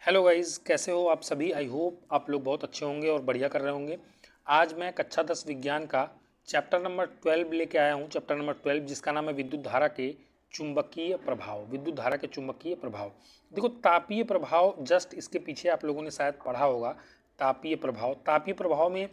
Hello guys, कैसे हो आप सभी। आई होप आप लोग बहुत अच्छे होंगे और बढ़िया कर रहे होंगे। आज मैं कक्षा 10 विज्ञान का चैप्टर नंबर 12 लेके आया हूँ। चैप्टर नंबर 12 जिसका नाम है विद्युत धारा के चुंबकीय प्रभाव। विद्युत धारा के चुंबकीय प्रभाव। देखो, तापीय प्रभाव जस्ट इसके पीछे आप लोगों ने शायद पढ़ा होगा। तापीय प्रभाव, तापीय प्रभाव में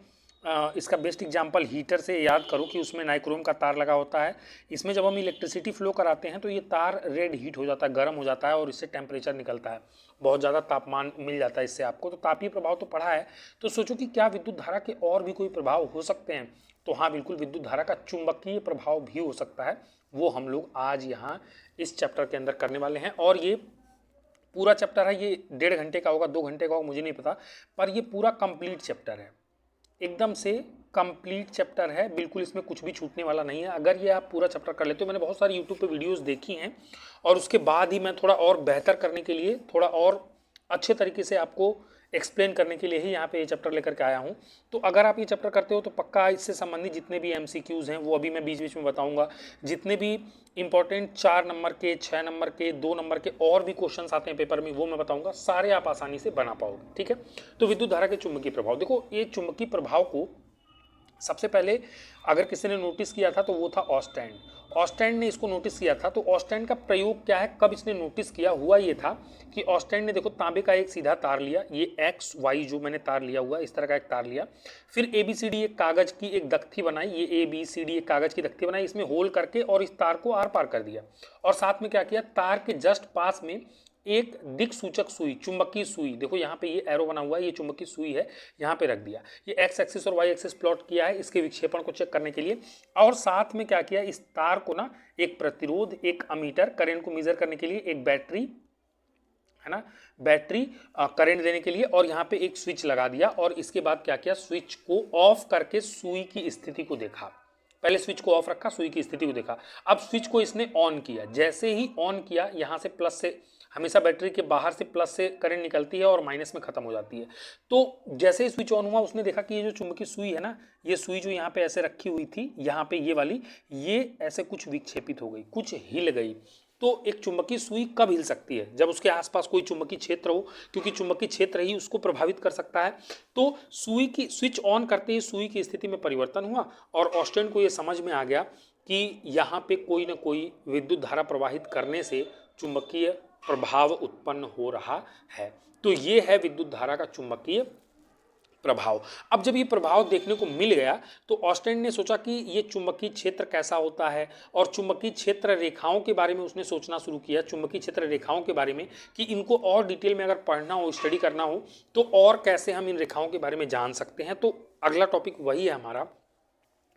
इसका बेस्ट एग्जांपल हीटर से याद करो कि उसमें नाइक्रोम का तार लगा होता है। इसमें जब हम इलेक्ट्रिसिटी फ्लो कराते हैं तो ये तार रेड हीट हो जाता है, गर्म हो जाता है और इससे टेम्परेचर निकलता है, बहुत ज़्यादा तापमान मिल जाता है इससे आपको। तो तापीय प्रभाव तो पढ़ा है। तो सोचो कि क्या विद्युत धारा के और भी कोई प्रभाव हो सकते हैं। तो हाँ, बिल्कुल, विद्युत धारा का चुंबकीय प्रभाव भी हो सकता है। वो हम लोग आज यहाँ इस चैप्टर के अंदर करने वाले हैं। और ये पूरा चैप्टर है, ये 1.5 घंटे का होगा, 2 घंटे का होगा, मुझे नहीं पता, पर ये पूरा कंप्लीट चैप्टर है। एकदम से कंप्लीट चैप्टर है, बिल्कुल इसमें कुछ भी छूटने वाला नहीं है। अगर ये आप पूरा चैप्टर कर लेते हो, मैंने बहुत सारी यूट्यूब पे वीडियोस देखी हैं और उसके बाद ही मैं थोड़ा और बेहतर करने के लिए, थोड़ा और अच्छे तरीके से आपको एक्सप्लेन करने के लिए ही यहाँ पे ये चैप्टर लेकर के आया हूँ। तो अगर आप ये चैप्टर करते हो तो पक्का इससे संबंधित जितने भी MCQs हैं वो अभी मैं बीच बीच में बताऊँगा। जितने भी इंपॉर्टेंट 4 नंबर के, 6 नंबर के, 2 नंबर के और भी क्वेश्चंस आते हैं पेपर में, वो मैं बताऊंगा। सारे आप आसानी से बना पाओगे, ठीक है। तो विद्युत धारा के चुंबकीय प्रभाव, देखो ये चुंबकीय प्रभाव को सबसे पहले अगर किसी ने नोटिस किया था तो वो था ऑस्टैंड। ऑस्टैंड ने इसको नोटिस किया था। तो ऑस्टैंड का प्रयोग क्या है, कब इसने नोटिस किया, हुआ ये था कि ऑस्टैंड ने देखो तांबे का एक सीधा तार लिया, ये XY जो मैंने तार लिया हुआ इस तरह का एक तार लिया। फिर ABCD एक कागज की एक दख्ती बनाई, ये ABCD एक कागज की दख्ती बनाई, इसमें होल करके और इस तार को आर पार कर दिया। और साथ में क्या किया, तार के जस्ट पास में एक दिक सूचक सुई, चुंबकीय सुई, देखो यहाँ पे ये एरो बना हुआ है, ये चुंबकीय सुई है, यहाँ पे रख दिया। ये X एक्सिस और Y एक्सिस प्लॉट किया है इसके विक्षेपण को चेक करने के लिए। और साथ में क्या किया, इस तार को ना एक प्रतिरोध, एक अमीटर, करंट को मेजर करने के लिए, एक बैटरी है ना, बैटरी करंट देने के लिए, और यहाँ पे एक स्विच लगा दिया। और इसके बाद क्या किया, स्विच को ऑफ करके सुई की स्थिति को देखा। पहले स्विच को ऑफ रखा, सुई की स्थिति को देखा। अब स्विच को इसने ऑन किया। जैसे ही ऑन किया, यहाँ से प्लस से, हमेशा बैटरी के बाहर से प्लस से करंट निकलती है और माइनस में खत्म हो जाती है। तो जैसे ही स्विच ऑन हुआ, उसने देखा कि ये जो चुंबकीय सुई है ना, ये सुई जो यहाँ पे ऐसे रखी हुई थी, यहाँ पे ये वाली, ये ऐसे कुछ विक्षेपित हो गई, कुछ हिल गई। तो एक चुंबकीय सुई कब हिल सकती है, जब उसके आसपास कोई चुंबकीय क्षेत्र हो, क्योंकि चुंबकीय क्षेत्र ही उसको प्रभावित कर सकता है। तो सुई की स्विच ऑन करते ही सुई की स्थिति में परिवर्तन हुआ और ऑस्टेन को यह समझ में आ गया कि यहाँ पे कोई ना कोई विद्युत धारा प्रवाहित करने से चुंबकीय प्रभाव उत्पन्न हो रहा है। तो ये है विद्युत धारा का चुंबकीय प्रभाव। अब जब ये प्रभाव देखने को मिल गया तो ऑस्टेन ने सोचा कि ये चुंबकीय क्षेत्र कैसा होता है, और चुंबकीय क्षेत्र रेखाओं के बारे में उसने सोचना शुरू किया। चुंबकीय क्षेत्र रेखाओं के बारे में कि इनको और डिटेल में अगर पढ़ना हो, स्टडी करना हो, तो और कैसे हम इन रेखाओं के बारे में जान सकते हैं। तो अगला टॉपिक वही है हमारा,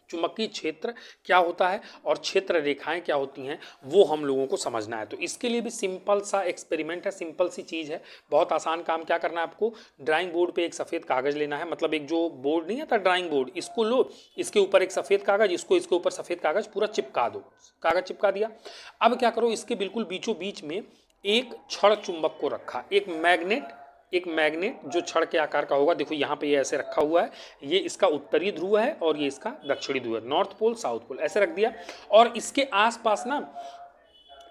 चुंबकीय क्षेत्र क्या होता है और क्षेत्र रेखाएं क्या होती हैं, वो हम लोगों को समझना है। तो इसके लिए भी सिंपल सा एक्सपेरिमेंट है, सिंपल सी चीज़ है, बहुत आसान काम। क्या करना है आपको, ड्राइंग बोर्ड पे एक सफ़ेद कागज़ लेना है, मतलब एक जो बोर्ड नहीं आता ड्राइंग बोर्ड, इसको लो, इसके ऊपर एक सफ़ेद कागज़, इसको इसके ऊपर सफ़ेद कागज़ पूरा चिपका दो। कागज़ चिपका दिया। अब क्या करो, इसके बिल्कुल बीचों बीच में एक छड़ चुंबक को रखा, एक मैग्नेट जो छड़ के आकार का होगा। देखो यहाँ पे ये ऐसे रखा हुआ है, ये इसका उत्तरी ध्रुव है और ये इसका दक्षिणी ध्रुव है, नॉर्थ पोल साउथ पोल, ऐसे रख दिया। और इसके आसपास ना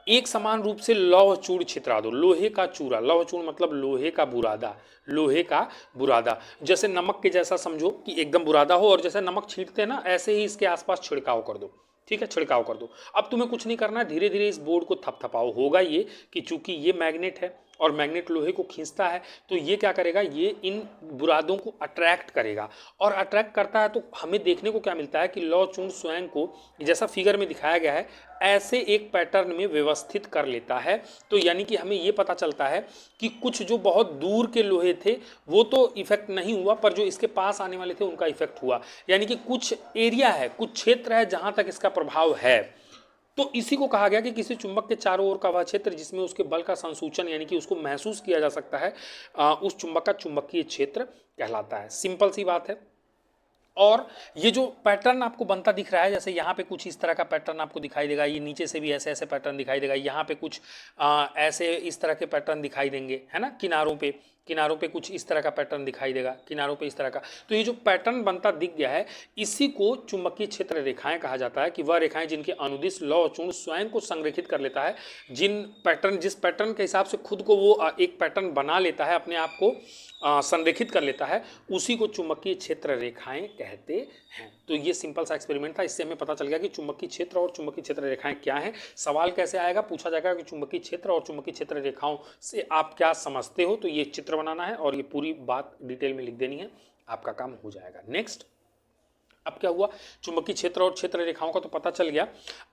एक समान रूप से लौह चूड़ छितरा दो, लोहे का चूरा। लौह चूड़ मतलब लोहे का बुरादा, लोहे का बुरादा, जैसे नमक के जैसा समझो कि एकदम बुरादा हो, और जैसे नमक छींटते हैं ना, ऐसे ही इसके आसपास छिड़काव कर दो। ठीक है, छिड़काव कर दो। अब तुम्हें कुछ नहीं करना है, धीरे धीरे इस बोर्ड को थपथपाओ। होगा ये कि चूंकि ये मैग्नेट है और मैग्नेट लोहे को खींचता है, तो ये क्या करेगा, ये इन बुरादों को अट्रैक्ट करेगा। और अट्रैक्ट करता है तो हमें देखने को क्या मिलता है कि लौह चूर्ण स्वयं को, जैसा फिगर में दिखाया गया है, ऐसे एक पैटर्न में व्यवस्थित कर लेता है। तो यानी कि हमें ये पता चलता है कि कुछ जो बहुत दूर के लोहे थे वो तो इफेक्ट नहीं हुआ, पर जो इसके पास आने वाले थे उनका इफेक्ट हुआ। यानी कि कुछ एरिया है, कुछ क्षेत्र है जहां तक इसका प्रभाव है। तो इसी को कहा गया कि किसी चुंबक के चारों ओर का वह क्षेत्र जिसमें उसके बल का संसूचन यानी कि उसको महसूस किया जा सकता है, उस चुंबक का चुंबकीय क्षेत्र कहलाता है। सिंपल सी बात है। और ये जो पैटर्न आपको बनता दिख रहा है, जैसे यहाँ पे कुछ इस तरह का पैटर्न आपको दिखाई देगा, ये नीचे से भी ऐसे ऐसे पैटर्न दिखाई देगा, यहाँ पे कुछ ऐसे इस तरह के पैटर्न दिखाई देंगे, है ना, किनारों पे किनारों पे कुछ इस तरह का पैटर्न दिखाई देगा, किनारों पे इस तरह का। तो ये जो पैटर्न बनता दिख गया है, इसी को चुंबकीय क्षेत्र रेखाएं कहा जाता है, कि वह रेखाएं जिनके अनुदिश लौह चूर्ण स्वयं को संरेखित कर लेता है, जिस पैटर्न के हिसाब से खुद को वो एक पैटर्न बना लेता है, अपने आप को संरेखित कर लेता है, उसी को चुंबकीय क्षेत्र रेखाएं कहते हैं। तो ये सिंपल सा एक्सपेरिमेंट था, इससे हमें पता चल गया कि चुंबकीय क्षेत्र और चुंबकीय क्षेत्र रेखाएं क्या हैं। सवाल कैसे आएगा, पूछा जाएगा कि चुंबकीय क्षेत्र और चुंबकीय क्षेत्र रेखाओं से आप क्या समझते हो, तो ये चित्र बनाना है और ये पूरी बात डिटेल में लिख देनी है, आपका काम हो जाएगा। नेक्स्ट, अब क्या हुआ, चुंबकीय क्षेत्र और क्षेत्र रेखाओं का तो पता चल गया।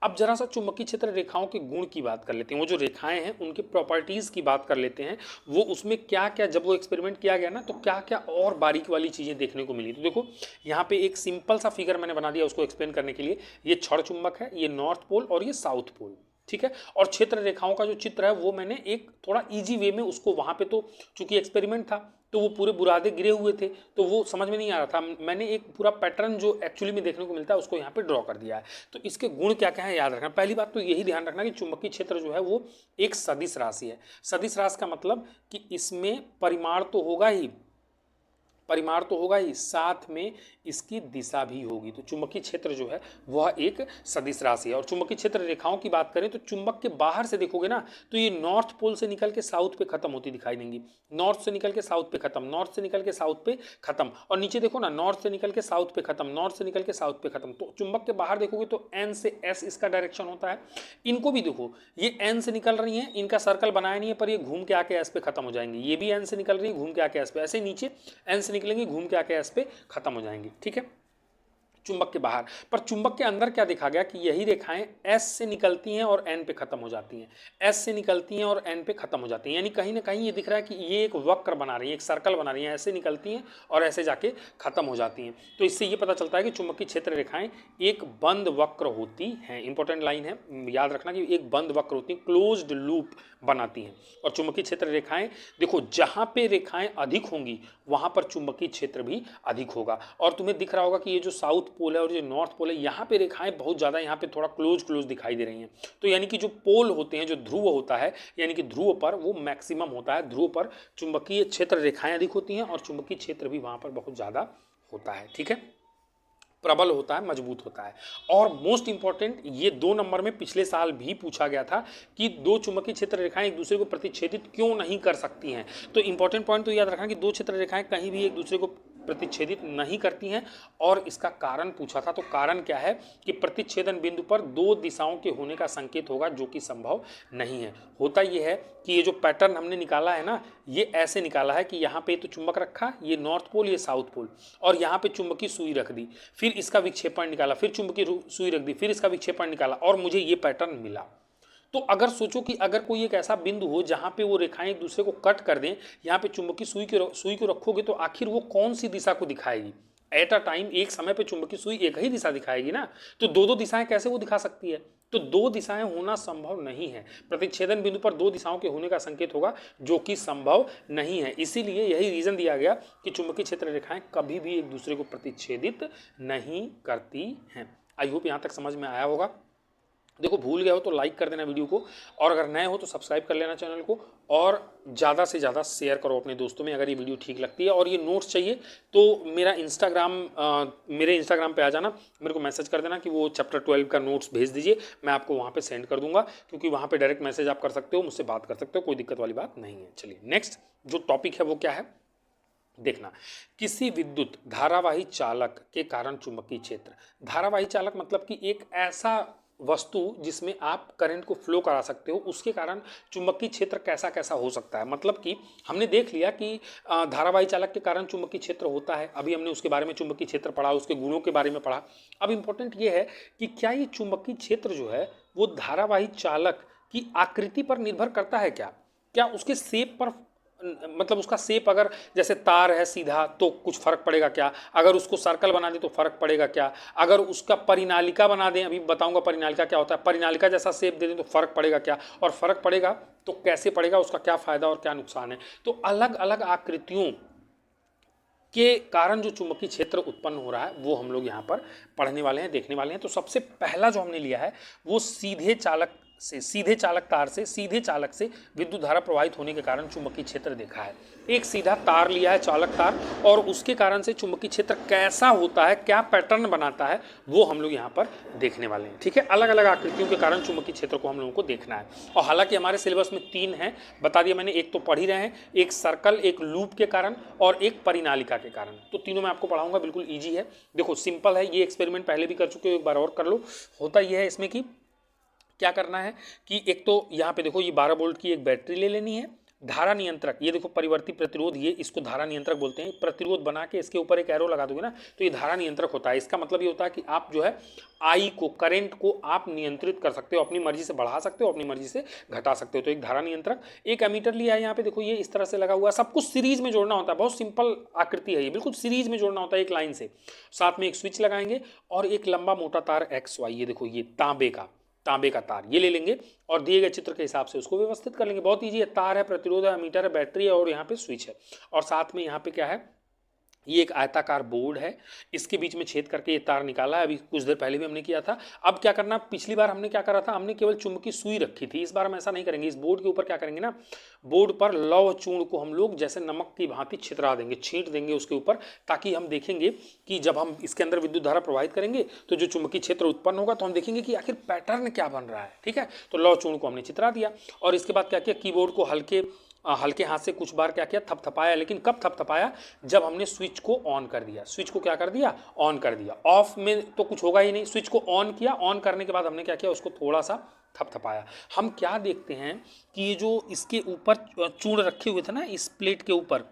अब जरा सा चुंबकीय क्षेत्र रेखाओं के गुण की बात कर लेते हैं, वो जो रेखाएं हैं उनके प्रॉपर्टीज की बात कर लेते हैं। वो उसमें क्या क्या, जब वो एक्सपेरिमेंट किया गया ना, तो क्या क्या और बारीकी वाली चीजें देखने को मिली। तो देखो यहाँ पे एक सिंपल सा फिगर मैंने बना दिया उसको एक्सप्लेन करने के लिए। ये क्षण चुंबक है, ये नॉर्थ पोल और ये साउथ पोल, ठीक है। और क्षेत्र रेखाओं का जो चित्र है वो मैंने एक थोड़ा इजी वे में उसको, वहां पे तो चूंकि एक्सपेरिमेंट था तो वो पूरे बुरादे गिरे हुए थे तो वो समझ में नहीं आ रहा था, मैंने एक पूरा पैटर्न जो एक्चुअली में देखने को मिलता है उसको यहाँ पे ड्रॉ कर दिया है। तो इसके गुण क्या क्या है याद रखना। पहली बात तो यही ध्यान रखना कि चुंबकीय क्षेत्र जो है वो एक सदिश राशि है। सदिश राशि का मतलब कि इसमें परिमाण तो होगा ही, साथ में इसकी दिशा भी होगी। तो चुंबकीय क्षेत्र जो है वह एक सदिश राशि है। और चुंबकीय क्षेत्र रेखाओं की बात करें तो चुंबक के बाहर से देखोगे ना, तो ये नॉर्थ पोल से निकल के साउथ पे खत्म होती दिखाई देंगी, नॉर्थ से निकल के साउथ पे खत्म, नॉर्थ से निकल के साउथ पे खत्म। और नीचे देखो ना, नॉर्थ से निकल के साउथ पे खत्म, नॉर्थ से निकल के साउथ पे खत्म। तो चुंबक के बाहर देखोगे तो एन से एस इसका डायरेक्शन होता है। इनको भी देखो, ये एन से निकल रही है, इनका सर्कल बनाया नहीं है, पर ये घूम के आके एस पे खत्म हो जाएंगी। ये भी एन से निकल रही है, घूम के आके एस पे, ऐसे नीचे एन से निकलेंगी, घूम के आके एस पे खत्म हो जाएंगी, ठीक है, चुंबक के बाहर। पर चुंबक के अंदर क्या देखा गया कि यही रेखाएं एस से निकलती हैं और एन पे खत्म हो जाती हैं, एस से निकलती हैं और एन पे खत्म हो जाती हैं। यानी कहीं ना कहीं ये दिख रहा है कि ये एक वक्र बना रही है, एक सर्कल बना रही है, ऐसे निकलती हैं और ऐसे जाके खत्म हो जाती हैं। तो इससे ये पता चलता है कि चुंबकीय क्षेत्र रेखाएं एक बंद वक्र होती हैं। इंपॉर्टेंट लाइन है, याद रखना कि एक बंद वक्र होती है, क्लोज्ड लूप बनाती हैं। और चुंबकीय क्षेत्र रेखाएं देखो, जहां पे रेखाएं अधिक होंगी वहां पर चुंबकीय क्षेत्र भी अधिक होगा। और तुम्हें दिख रहा होगा कि ये जो साउथ पोल है और जो नॉर्थ पोल है, यहाँ पे रेखाएं बहुत ज़्यादा, यहाँ पे थोड़ा क्लोज दिखाई दे रही हैं। तो यानी कि जो पोल होते हैं, जो ध्रुव होता है, यानी कि ध्रुव पर वो मैक्सिमम होता है, ध्रुव पर चुंबकीय क्षेत्र रेखाएं अधिक होती हैं और चुंबकीय क्षेत्र भी वहाँ पर बहुत ज़्यादा होता है, ठीक है, प्रबल होता है, मजबूत होता है। और मोस्ट इंपॉर्टेंट, ये 2 नंबर में पिछले साल भी पूछा गया था कि दो चुंबकीय क्षेत्र रेखाएं एक दूसरे को प्रतिच्छेदित क्यों नहीं कर सकती हैं। तो इंपॉर्टेंट पॉइंट तो याद रखना कि दो क्षेत्र रेखाएं कहीं भी एक दूसरे को प्रतिच्छेदित नहीं करती हैं, और इसका कारण पूछा था। तो कारण क्या है कि प्रतिच्छेदन बिंदु पर 2 दिशाओं के होने का संकेत होगा, जो कि संभव नहीं है। होता यह है कि ये जो पैटर्न हमने निकाला है ना, ये ऐसे निकाला है कि यहाँ पे तो चुंबक रखा, ये नॉर्थ पोल, ये साउथ पोल, और यहाँ पे चुंबकीय सुई रख दी, फिर इसका विक्षेपण निकाला, फिर चुंबकीय सुई रख दी, फिर इसका विक्षेपण निकाला, और मुझे ये पैटर्न मिला। तो अगर सोचो कि अगर कोई एक ऐसा बिंदु हो जहां पे वो रेखाएं एक दूसरे को कट कर दें, यहाँ पे चुंबकीय सुई को रखोगे, तो आखिर वो कौन सी दिशा को दिखाएगी? एट अ टाइम, एक समय पे चुंबकीय सुई एक ही दिशा दिखाएगी ना, तो दो दिशाएं कैसे वो दिखा सकती है? तो 2 दिशाएं होना संभव नहीं है। प्रतिच्छेदन बिंदु पर 2 दिशाओं के होने का संकेत होगा, जो कि संभव नहीं है। इसीलिए यही रीजन दिया गया कि चुंबकीय क्षेत्र रेखाएं कभी भी एक दूसरे को प्रतिच्छेदित नहीं करती हैं। आई होप यहाँ तक समझ में आया होगा। देखो, भूल गए हो तो लाइक कर देना वीडियो को, और अगर नए हो तो सब्सक्राइब कर लेना चैनल को, और ज़्यादा से ज़्यादा शेयर करो अपने दोस्तों में अगर ये वीडियो ठीक लगती है। और ये नोट्स चाहिए तो मेरे इंस्टाग्राम पे आ जाना, मेरे को मैसेज कर देना कि वो चैप्टर 12 का नोट्स भेज दीजिए, मैं आपको वहाँ पे सेंड कर दूंगा, क्योंकि वहाँ पे डायरेक्ट मैसेज आप कर सकते हो, मुझसे बात कर सकते हो, कोई दिक्कत वाली बात नहीं है। चलिए नेक्स्ट जो टॉपिक है वो क्या है देखना। किसी विद्युत धारावाही चालक के कारण चुंबकीय क्षेत्र। धारावाही चालक मतलब कि एक ऐसा वस्तु जिसमें आप करंट को फ्लो करा सकते हो, उसके कारण चुंबकीय क्षेत्र कैसा कैसा हो सकता है। मतलब कि हमने देख लिया कि धारावाही चालक के कारण चुंबकीय क्षेत्र होता है, अभी हमने उसके बारे में चुंबकीय क्षेत्र पढ़ा, उसके गुणों के बारे में पढ़ा। अब इंपॉर्टेंट ये है कि क्या ये चुंबकीय क्षेत्र जो है वो धारावाही चालक की आकृति पर निर्भर करता है? क्या उसके शेप पर, मतलब उसका शेप अगर जैसे तार है सीधा तो कुछ फर्क पड़ेगा क्या? अगर उसको सर्कल बना दें तो फर्क पड़ेगा क्या? अगर उसका परिनालिका बना दें, अभी बताऊंगा परिनालिका क्या होता है, परिनालिका जैसा शेप दे दें तो फर्क पड़ेगा क्या? और फर्क पड़ेगा तो कैसे पड़ेगा, उसका क्या फायदा और क्या नुकसान है? तो अलग अलग आकृतियों के कारण जो चुंबकीय क्षेत्र उत्पन्न हो रहा है वो हम लोग यहाँ पर पढ़ने वाले हैं, देखने वाले हैं। तो सबसे पहला जो हमने लिया है वो सीधे चालक से सीधे चालक तार से सीधे चालक से विद्युत धारा प्रवाहित होने के कारण चुंबकीय क्षेत्र देखा है। एक सीधा तार लिया है, चालक तार, और उसके कारण से चुंबकीय क्षेत्र कैसा होता है, क्या पैटर्न बनाता है, वो हम लोग यहाँ पर देखने वाले हैं। ठीक है, अलग अलग आकृतियों के कारण चुंबकीय क्षेत्र को हम लोगों को देखना है। और हालांकि हमारे सिलेबस में 3 हैं, बता दिया मैंने, एक तो पढ़ ही रहे हैं, एक सर्कल, एक लूप के कारण और एक परिनालिका के कारण। तो तीनों मैं आपको पढ़ाऊंगा, बिल्कुल ईजी है। देखो सिंपल है, ये एक्सपेरिमेंट पहले भी कर चुके हो, एक बार और कर लो। होता ये है इसमें कि क्या करना है कि एक तो यहाँ पे देखो ये 12 वोल्ट की एक बैटरी ले लेनी है। धारा नियंत्रक, ये देखो परिवर्ती प्रतिरोध, ये इसको धारा नियंत्रक बोलते हैं। प्रतिरोध बना के इसके ऊपर एक एरो लगा दोगे ना, तो ये धारा नियंत्रक होता है। इसका मतलब ये होता है कि आप जो है आई को, करंट को आप नियंत्रित कर सकते हो, अपनी मर्जी से बढ़ा सकते हो, अपनी मर्जी से घटा सकते हो। तो एक धारा नियंत्रक, एक एमीटर लिया है यहाँ पे, देखो ये इस तरह से लगा हुआ है। सब कुछ सीरीज में जोड़ना होता है, बहुत सिंपल आकृति है ये, बिल्कुल सीरीज में जोड़ना होता है एक लाइन से। साथ में एक स्विच लगाएंगे और एक लंबा मोटा तार XY, ये देखो ये तांबे का तार ये ले लेंगे और दिए गए चित्र के हिसाब से उसको व्यवस्थित कर लेंगे। बहुत ईजी है, तार है, प्रतिरोध है, एमीटर है, बैटरी है और यहाँ पे स्विच है। और साथ में यहाँ पे क्या है, ये एक आयताकार बोर्ड है, इसके बीच में छेद करके ये तार निकाला है। अभी कुछ देर पहले भी हमने किया था। अब क्या करना, पिछली बार हमने क्या करा था, हमने केवल चुंबकीय सुई रखी थी। इस बार हम ऐसा नहीं करेंगे। इस बोर्ड के ऊपर क्या करेंगे ना, बोर्ड पर लौह चूर्ण को हम लोग जैसे नमक की भांति छितरा देंगे, छींट देंगे उसके ऊपर, ताकि हम देखेंगे कि जब हम इसके अंदर विद्युत धारा प्रवाहित करेंगे तो जो चुंबकीय क्षेत्र उत्पन्न होगा तो हम देखेंगे कि आखिर पैटर्न क्या बन रहा है। ठीक है, तो लौह चूर्ण को हमने छितरा दिया और इसके बाद क्या किया, कीबोर्ड को हल्के हाथ से कुछ बार क्या किया, थपथपाया। लेकिन कब थपथपाया, जब हमने स्विच को ऑन कर दिया। स्विच को क्या कर दिया, ऑन कर दिया। ऑफ में तो कुछ होगा ही नहीं, स्विच को ऑन किया। ऑन करने के बाद हमने क्या किया, उसको थोड़ा सा थपथपाया। हम क्या देखते हैं कि ये जो इसके ऊपर चूर्ण रखे हुए थे ना, इस प्लेट के ऊपर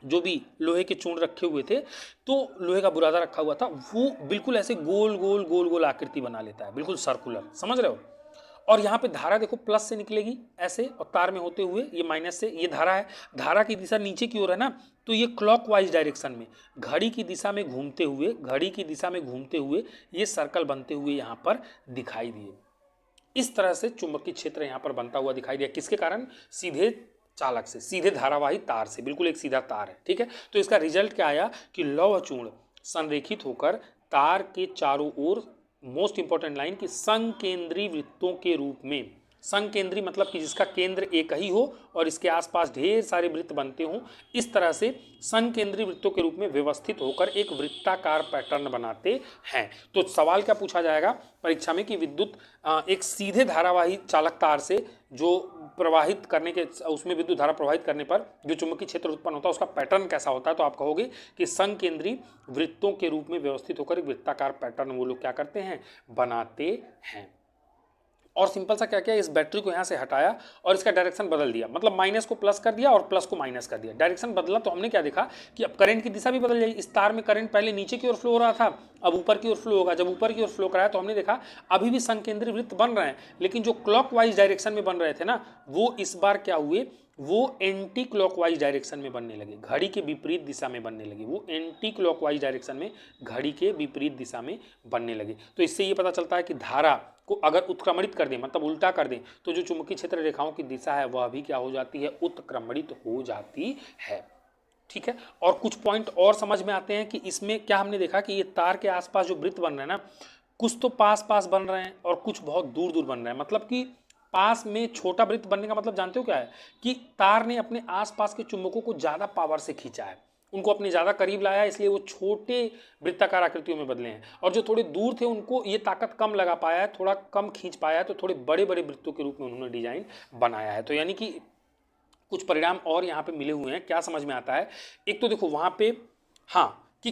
जो भी लोहे के चूर्ण रखे हुए थे, तो लोहे का बुरादा रखा हुआ था, वो बिल्कुल ऐसे गोल गोल गोल गोल आकृति बना लेता है, बिल्कुल सर्कुलर, समझ रहे हो। और यहाँ पे धारा देखो प्लस से निकलेगी ऐसे, और तार में होते हुए ये माइनस से, ये धारा है, धारा की दिशा नीचे की ओर है ना, तो ये क्लॉकवाइज डायरेक्शन में, घड़ी की दिशा में घूमते हुए ये सर्कल बनते हुए यहाँ पर दिखाई दिए। इस तरह से चुंबकीय क्षेत्र यहाँ पर बनता हुआ दिखाई दिया। किसके कारण, सीधे चालक से, सीधे धारावाही तार से, बिल्कुल एक सीधा तार है। ठीक है, तो इसका रिजल्ट क्या आया कि लौह चूर्ण संरेखित होकर तार के चारों ओर, मोस्ट इंपॉर्टेंट लाइन, कि संकेंद्री वृत्तों के रूप में, संकेंद्री मतलब कि जिसका केंद्र एक ही हो और इसके आसपास ढेर सारे वृत्त बनते हों, इस तरह से संकेंद्री वृत्तों के रूप में व्यवस्थित होकर एक वृत्ताकार पैटर्न बनाते हैं। तो सवाल क्या पूछा जाएगा परीक्षा में कि विद्युत एक सीधे धारावाही चालक तार से जो प्रवाहित करने के, उसमें विद्युत धारा प्रवाहित करने पर जो चुंबकीय क्षेत्र उत्पन्न होता है उसका पैटर्न कैसा होता है। तो आप कहोगे कि संकेंद्री वृत्तों के रूप में व्यवस्थित होकर एक वृत्ताकार पैटर्न वो लोग क्या करते हैं, बनाते हैं। और सिंपल सा क्या किया, इस बैटरी को यहाँ से हटाया और इसका डायरेक्शन बदल दिया, मतलब माइनस को प्लस कर दिया और प्लस को माइनस कर दिया। डायरेक्शन बदला तो हमने क्या देखा कि अब करंट की दिशा भी बदल जाएगी। इस तार में करंट पहले नीचे की ओर फ्लो हो रहा था, अब ऊपर की ओर फ्लो होगा। जब ऊपर की ओर फ्लो कराया तो हमने देखा अभी भी संकेंद्री वृत्त बन रहे हैं, लेकिन जो क्लॉकवाइज डायरेक्शन में बन रहे थे ना, वो इस बार क्या हुए, वो एंटी क्लॉकवाइज डायरेक्शन में बनने लगे, घड़ी के विपरीत दिशा में बनने लगे। वो एंटी क्लॉकवाइज डायरेक्शन में, घड़ी के विपरीत दिशा में बनने लगे। तो इससे ये पता चलता है कि धारा को अगर उत्क्रमणित कर दें, मतलब उल्टा कर दें, तो जो चुंबकीय क्षेत्र रेखाओं की दिशा है वह भी क्या हो जाती है, उत्क्रमणित हो जाती है। ठीक है, और कुछ पॉइंट और समझ में आते हैं कि इसमें क्या हमने देखा कि ये तार के आसपास जो वृत्त बन रहे हैं ना, कुछ तो पास पास बन रहे हैं और कुछ बहुत दूर दूर बन रहे हैं। मतलब कि पास में छोटा वृत्त बनने का मतलब जानते हो क्या है, कि तार ने अपने आसपास के चुंबकों को ज़्यादा पावर से खींचा है, उनको अपने ज़्यादा करीब लाया, इसलिए वो छोटे वृत्ताकार आकृतियों में बदले हैं। और जो थोड़े दूर थे उनको ये ताकत कम लगा पाया है, थोड़ा कम खींच पाया है, तो थोड़े बड़े बड़े वृत्तों के रूप में उन्होंने डिजाइन बनाया है। तो यानी कि कुछ परिणाम और यहाँ पे मिले हुए हैं। क्या समझ में आता है, एक तो देखो वहाँ पे, हाँ, कि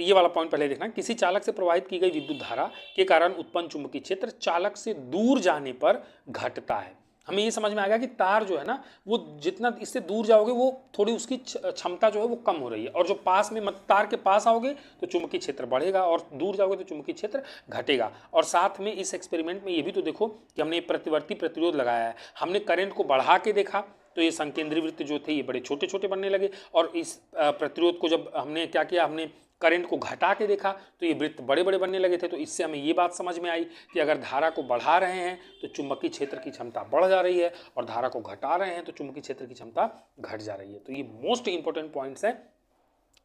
ये वाला पॉइंट पहले देखना, किसी चालक से प्रवाहित की गई विद्युत धारा के कारण उत्पन्न चुंबकीय क्षेत्र चालक से दूर जाने पर घटता है। हमें ये समझ में आ गया कि तार जो है ना, वो जितना इससे दूर जाओगे वो थोड़ी उसकी क्षमता जो है वो कम हो रही है, और जो पास में, तार के पास आओगे तो चुंबकीय क्षेत्र बढ़ेगा और दूर जाओगे तो चुंबकीय क्षेत्र घटेगा। और साथ में इस एक्सपेरिमेंट में ये भी तो देखो कि हमने प्रतिवर्ती प्रतिरोध लगाया है, हमने करंट को बढ़ा के देखा तो ये संकेंद्री वृत्त जो थे ये बड़े छोटे छोटे बनने लगे, और इस प्रतिरोध को जब हमने क्या किया, हमने करंट को घटा के देखा तो ये वृत्त बड़े बड़े बनने लगे थे। तो इससे हमें ये बात समझ में आई कि अगर धारा को बढ़ा रहे हैं तो चुंबकीय क्षेत्र की क्षमता बढ़ जा रही है, और धारा को घटा रहे हैं तो चुंबकीय क्षेत्र की क्षमता घट जा रही है। तो ये मोस्ट इंपॉर्टेंट पॉइंट्स हैं,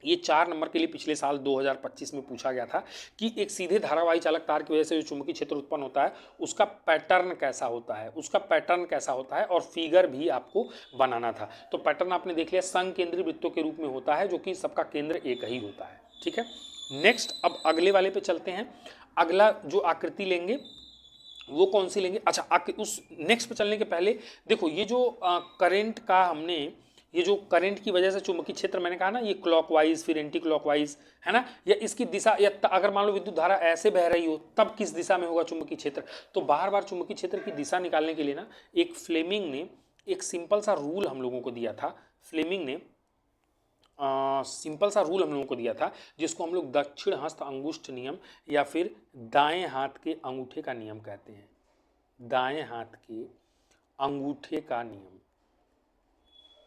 ये 4 नंबर के लिए पिछले साल 2025 में पूछा गया था कि एक सीधे धारावाही चालक तार की वजह से जो चुंबकीय क्षेत्र उत्पन्न होता है उसका पैटर्न कैसा होता है, उसका पैटर्न कैसा होता है, और फिगर भी आपको बनाना था। तो पैटर्न आपने देख लिया, संकेंद्री वृत्तों के रूप में होता है जो कि सबका केंद्र एक ही होता है। ठीक है, नेक्स्ट अब अगले वाले पे चलते हैं। अगला जो आकृति लेंगे वो कौन सी लेंगे? अच्छा, उस नेक्स्ट पे चलने के पहले देखो, ये जो करंट का हमने, ये जो करंट की वजह से चुंबकीय क्षेत्र मैंने कहा ना, ये क्लॉकवाइज फिर एंटी क्लॉकवाइज है ना, या इसकी दिशा, या अगर मान लो विद्युत धारा ऐसे बह रही हो तब किस दिशा में होगा चुंबकीय क्षेत्र। तो बार बार चुंबकीय क्षेत्र की दिशा निकालने के लिए ना एक फ्लेमिंग ने एक सिंपल सा रूल हम लोगों को दिया था। फ्लेमिंग ने सिंपल सा रूल हम लोगों को दिया था जिसको हम लोग दक्षिण हस्त अंगुष्ठ नियम या फिर दाएं हाथ के अंगूठे का नियम कहते हैं। दाएं हाथ के अंगूठे का नियम,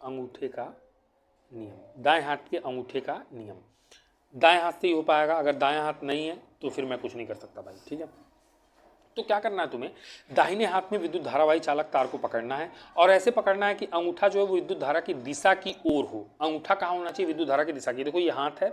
अंगूठे का नियम, दाएं हाथ के अंगूठे का नियम। दाएं हाथ से ही हो पाएगा, अगर दाएं हाथ नहीं है तो फिर मैं कुछ नहीं कर सकता भाई। ठीक है, तो क्या करना है तुम्हें, दाहिने हाथ में विद्युत धारावाही चालक तार को पकड़ना है और ऐसे पकड़ना है कि अंगूठा जो है वो विद्युत धारा की दिशा की ओर हो। अंगूठा कहाँ होना चाहिए? विद्युत धारा की दिशा की। देखो ये हाथ है,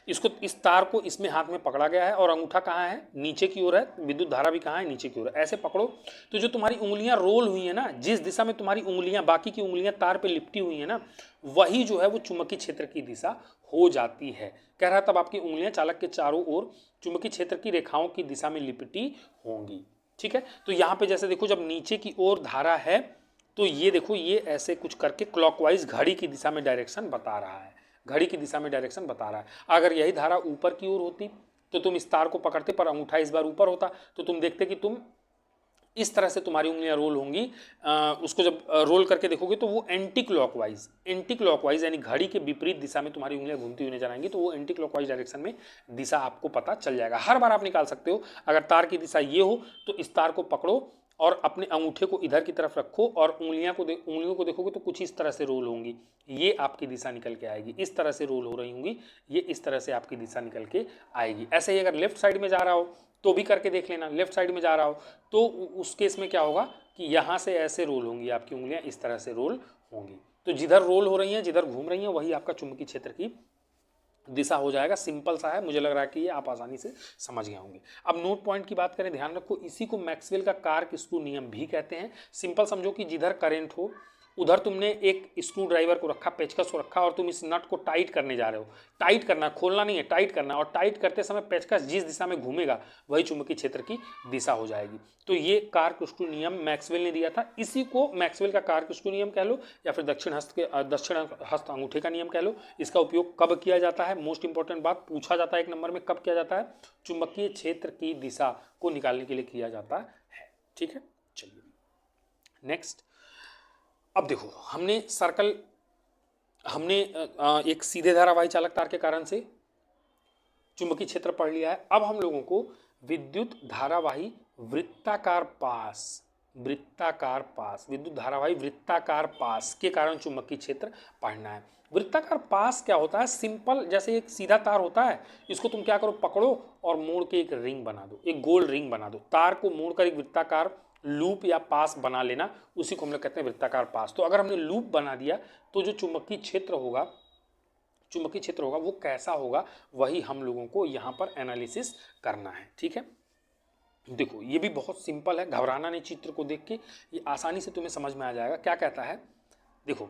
इसको, इस तार को इसमें हाथ में पकड़ा गया है और अंगूठा कहाँ है? नीचे की ओर है, विद्युत धारा भी कहाँ है? नीचे की ओर है। ऐसे पकड़ो तो जो तुम्हारी उंगलियां रोल हुई है ना, जिस दिशा में तुम्हारी उंगलियां, बाकी की उंगलियां तार पे लिपटी हुई है ना, वही जो है वो चुंबकीय क्षेत्र की दिशा हो जाती है। कह रहा है तब आपकी उंगलियां चालक के चारों ओर चुंबकीय क्षेत्र की रेखाओं की दिशा में लिपटी होंगी। ठीक है, तो यहाँ पे जैसे देखो, जब नीचे की ओर धारा है तो ये देखो, ये ऐसे कुछ करके क्लॉकवाइज घड़ी की दिशा में डायरेक्शन बता रहा है, घड़ी की दिशा में डायरेक्शन बता रहा है। अगर यही धारा ऊपर की ओर होती तो तुम इस तार को पकड़ते पर अंगूठा इस बार ऊपर होता तो तुम देखते कि तुम इस तरह से तुम्हारी उंगलियां रोल होंगी। उसको जब रोल करके देखोगे तो वो एंटी क्लॉकवाइज यानी घड़ी के विपरीत दिशा में तुम्हारी उंगलियां घूमती हुई नजर आएंगी। तो वो एंटी क्लॉकवाइज डायरेक्शन में दिशा आपको पता चल जाएगा। हर बार आप निकाल सकते हो। अगर तार की दिशा ये हो तो इस तार को पकड़ो और अपने अंगूठे को इधर की तरफ रखो और उंगलियों को देखोगे तो कुछ इस तरह से रोल होंगी, ये आपकी दिशा निकल के आएगी। इस तरह से रोल हो रही होंगी, ये इस तरह से आपकी दिशा निकल के आएगी। ऐसे ही अगर लेफ्ट साइड में जा रहा हो तो भी करके देख लेना। लेफ्ट साइड में जा रहा हो तो उस केस में क्या होगा कि यहाँ से ऐसे रोल होंगी, आपकी उंगलियां इस तरह से रोल होंगी। तो जिधर रोल हो रही हैं, जिधर घूम रही हैं, वही आपका चुंबकीय क्षेत्र की दिशा हो जाएगा। सिंपल सा है, मुझे लग रहा है कि ये आप आसानी से समझ गए होंगे। अब नोट पॉइंट की बात करें, ध्यान रखो, इसी को मैक्सवेल का कार्क स्क्रू नियम भी कहते हैं। सिंपल समझो कि जिधर करंट हो उधर तुमने एक स्क्रू ड्राइवर को रखा, पेचकस को रखा और तुम इस नट को टाइट करने जा रहे हो। टाइट करना, खोलना नहीं है, टाइट करना। और टाइट करते समय पेचकस जिस दिशा में घूमेगा वही चुंबकीय क्षेत्र की दिशा हो जाएगी। तो ये कार्क स्क्रू नियम मैक्सवेल ने दिया था। इसी को मैक्सवेल का कार्क स्क्रू नियम कह लो या फिर दक्षिण हस्त अंगूठे का नियम कह लो। इसका उपयोग कब किया जाता है? मोस्ट इंपॉर्टेंट बात पूछा जाता है एक नंबर में, कब किया जाता है? चुंबकीय क्षेत्र की दिशा को निकालने के लिए किया जाता है। ठीक है, चलिए नेक्स्ट। अब देखो, हमने एक सीधे धारावाही चालक तार के कारण से चुंबकीय क्षेत्र पढ़ लिया है। अब हम लोगों को विद्युत धारावाही वृत्ताकार पास विद्युत धारावाही वृत्ताकार पास के कारण चुंबकीय क्षेत्र पढ़ना है। वृत्ताकार पास क्या होता है? सिंपल, जैसे एक सीधा तार होता है, इसको तुम क्या करो, पकड़ो और मोड़ के एक रिंग बना दो, एक गोल रिंग बना दो। तार को मोड़कर एक वृत्ताकार लूप या पास बना लेना, उसी को हम लोग कहते हैं वृत्ताकार पास। तो अगर हमने लूप बना दिया तो जो चुंबकीय क्षेत्र होगा वो कैसा होगा, वही हम लोगों को यहाँ पर एनालिसिस करना है। ठीक है, देखो ये भी बहुत सिंपल है, घबराना नहीं। चित्र को देख के ये आसानी से तुम्हें समझ में आ जाएगा। क्या कहता है, देखो,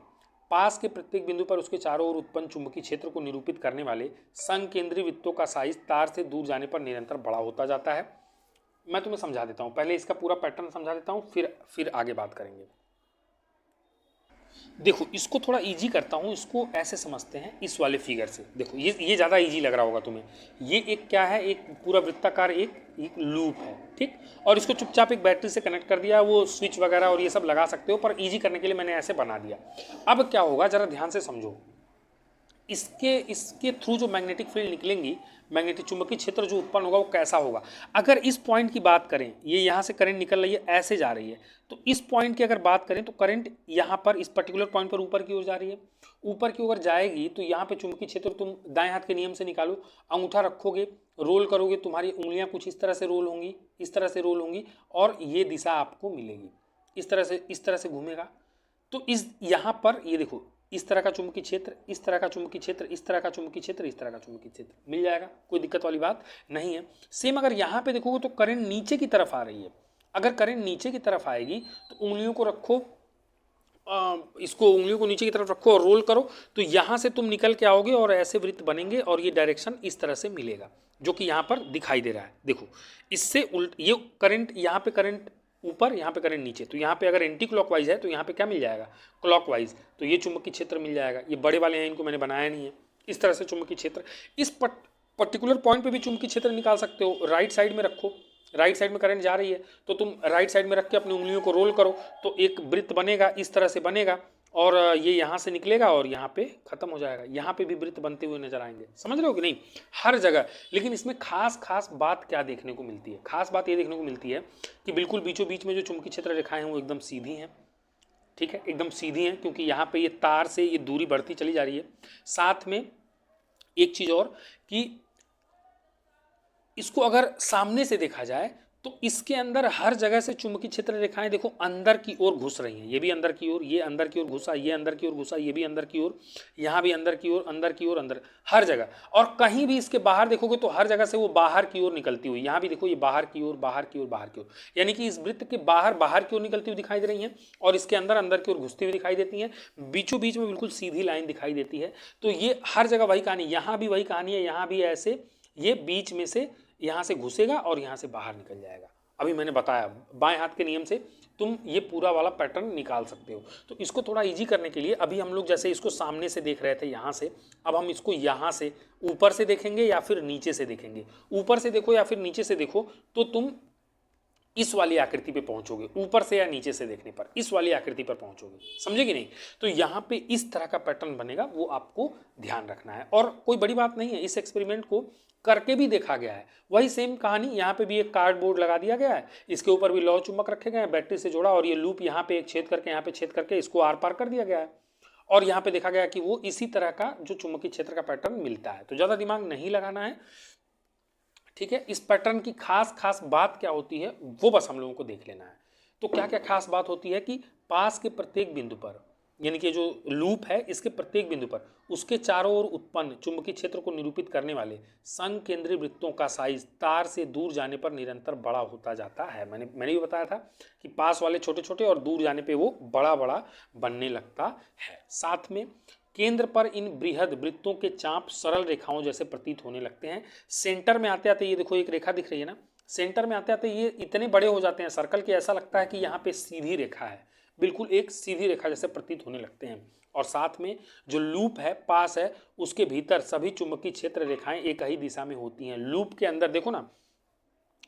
पास के प्रत्येक बिंदु पर उसके चारों ओर उत्पन्न चुंबकीय क्षेत्र को निरूपित करने वाले संकेंद्री वृत्तों का साइज तार से दूर जाने पर निरंतर बड़ा होता जाता है। मैं तुम्हें समझा देता हूं, पहले इसका पूरा पैटर्न समझा देता हूं, फिर आगे बात करेंगे। देखो इसको थोड़ा इजी करता हूं, इसको ऐसे समझते हैं इस वाले फिगर से। देखो ये ज़्यादा इजी लग रहा होगा तुम्हें। ये एक क्या है, एक पूरा वृत्ताकार एक लूप है, ठीक। और इसको चुपचाप एक बैटरी से कनेक्ट कर दिया। वो स्विच वगैरह और ये सब लगा सकते हो, पर इजी करने के लिए मैंने ऐसे बना दिया। अब क्या होगा, जरा ध्यान से समझो। इसके थ्रू जो मैग्नेटिक फील्ड निकलेंगी, मैग्नेटिक चुंबकीय क्षेत्र जो उत्पन्न होगा वो कैसा होगा। अगर इस पॉइंट की बात करें, ये यहाँ से करंट निकल रही है, ऐसे जा रही है, तो इस पॉइंट की अगर बात करें तो करंट यहाँ पर इस पर्टिकुलर पॉइंट पर ऊपर की ओर जा रही है। ऊपर की ओर जाएगी तो यहाँ पे चुंबकीय क्षेत्र तुम दाएं हाथ के नियम से निकालो। अंगूठा रखोगे, रोल करोगे, तुम्हारी उंगलियां कुछ इस तरह से रोल होंगी, इस तरह से रोल होंगी, और ये दिशा आपको मिलेगी। इस तरह से घूमेगा। तो इस यहाँ पर ये देखो, इस तरह का चुंबकीय क्षेत्र, इस तरह का चुंबकीय क्षेत्र, इस तरह का चुंबकीय क्षेत्र, इस तरह का चुंबकीय क्षेत्र मिल जाएगा, कोई दिक्कत वाली बात नहीं है। सेम अगर यहाँ पे देखोगे तो करंट नीचे की तरफ आ रही है, अगर करंट नीचे की तरफ आएगी तो उंगलियों को रखो, इसको उंगलियों को नीचे की तरफ रखो और रोल करो, तो यहाँ से तुम निकल के आओगे और ऐसे वृत्त बनेंगे और ये डायरेक्शन इस तरह से मिलेगा जो कि यहाँ पर दिखाई दे रहा है। देखो इससे उल्ट, ये करंट यहाँ पे करंट ऊपर, यहाँ पे करंट नीचे, तो यहाँ पे अगर एंटी क्लॉकवाइज है तो यहाँ पे क्या मिल जाएगा, क्लॉकवाइज, तो ये चुंबकीय क्षेत्र मिल जाएगा। ये बड़े वाले हैं, इनको मैंने बनाया नहीं है। इस तरह से चुंबकीय क्षेत्र, इस पर्टिकुलर पॉइंट पे भी चुंबकीय क्षेत्र निकाल सकते हो। राइट साइड में रखो, राइट साइड में करंट जा रही है तो तुम राइट साइड में रख के अपनी उंगलियों को रोल करो तो एक वृत्त बनेगा, इस तरह से बनेगा और ये यहाँ से निकलेगा और यहाँ पे खत्म हो जाएगा। यहाँ पे भी वृत्त बनते हुए नजर आएंगे, समझ रहे हो कि नहीं, हर जगह। लेकिन इसमें खास बात क्या देखने को मिलती है, खास बात ये देखने को मिलती है कि बिल्कुल बीचों बीच में जो चुंबकीय क्षेत्र रेखाएं हैं वो एकदम सीधी हैं, ठीक है, एकदम सीधी हैं, क्योंकि यहाँ पे ये तार से ये दूरी बढ़ती चली जा रही है। साथ में एक चीज और कि इसको अगर सामने से देखा जाए तो इसके अंदर हर जगह से चुंबकीय क्षेत्र रेखाएं देखो अंदर की ओर घुस रही हैं। ये भी अंदर की ओर, ये अंदर की ओर घुसा, ये अंदर की ओर घुसा, ये भी अंदर की ओर, यहाँ भी अंदर की ओर, अंदर की ओर, अंदर, हर जगह। और कहीं भी इसके बाहर देखोगे तो हर जगह से वो बाहर की ओर निकलती हुई, यहाँ भी देखो ये बाहर की ओर, बाहर की ओर, बाहर की ओर, यानी कि इस वृत्त के बाहर बाहर की ओर निकलती हुई दिखाई दे रही हैं और इसके अंदर अंदर की ओर घुसती हुई दिखाई देती हैं। बीचों बीच में बिल्कुल सीधी लाइन दिखाई देती है। तो ये हर जगह वही कहानी, यहाँ भी वही कहानी है, यहाँ भी ऐसे ये बीच में से यहाँ से घुसेगा और यहाँ से बाहर निकल जाएगा। अभी मैंने बताया बाएं हाथ के नियम से तुम ये पूरा वाला पैटर्न निकाल सकते हो। तो इसको थोड़ा इजी करने के लिए अभी हम लोग जैसे इसको सामने से देख रहे थे यहाँ से, अब हम इसको यहाँ से ऊपर से देखेंगे या फिर नीचे से देखेंगे। ऊपर से देखो या फिर नीचे से देखो तो तुम इस वाली आकृति पे पहुंचोगे, ऊपर से या नीचे से देखने पर इस वाली आकृति पर पहुंचोगे, समझे कि नहीं। तो यहाँ पे इस तरह का पैटर्न बनेगा, वो आपको ध्यान रखना है। और कोई बड़ी बात नहीं है, इस एक्सपेरिमेंट को करके भी देखा गया है। वही सेम कहानी, यहाँ पे भी एक कार्डबोर्ड लगा दिया गया है, इसके ऊपर भी लौह चुंबक रखे गए हैं, बैटरी से जोड़ा, और ये लूप यहाँ पे एक छेद करके यहाँ पे छेद करके इसको आर पार कर दिया गया है। और यहाँ पे देखा गया कि वो इसी तरह का जो चुंबकीय क्षेत्र का पैटर्न मिलता है। तो ज़्यादा दिमाग नहीं लगाना है, ठीक है। इस पैटर्न की खास बात क्या होती है वो बस हम लोगों को देख लेना है। तो क्या क्या खास बात होती है कि पास के प्रत्येक बिंदु पर, यानी कि जो लूप है इसके प्रत्येक बिंदु पर उसके चारों ओर उत्पन्न चुंबकीय क्षेत्र को निरूपित करने वाले संकेंद्रीय वृत्तों का साइज तार से दूर जाने पर निरंतर बड़ा होता जाता है। मैंने भी बताया था कि पास वाले छोटे छोटे और दूर जाने पे वो बड़ा बड़ा बनने लगता है। साथ में केंद्र पर इन बृहद वृत्तों के चाप सरल रेखाओं जैसे प्रतीत होने लगते हैं। सेंटर में आते आते ये देखो एक रेखा दिख रही है ना, सेंटर में आते आते ये इतने बड़े हो जाते हैं सर्कल के, ऐसा लगता है कि यहाँ पे सीधी रेखा है, बिल्कुल एक सीधी रेखा जैसे प्रतीत होने लगते हैं। और साथ में जो लूप है पास है उसके भीतर सभी चुंबकीय क्षेत्र रेखाएं एक ही दिशा में होती हैं। लूप के अंदर देखो ना,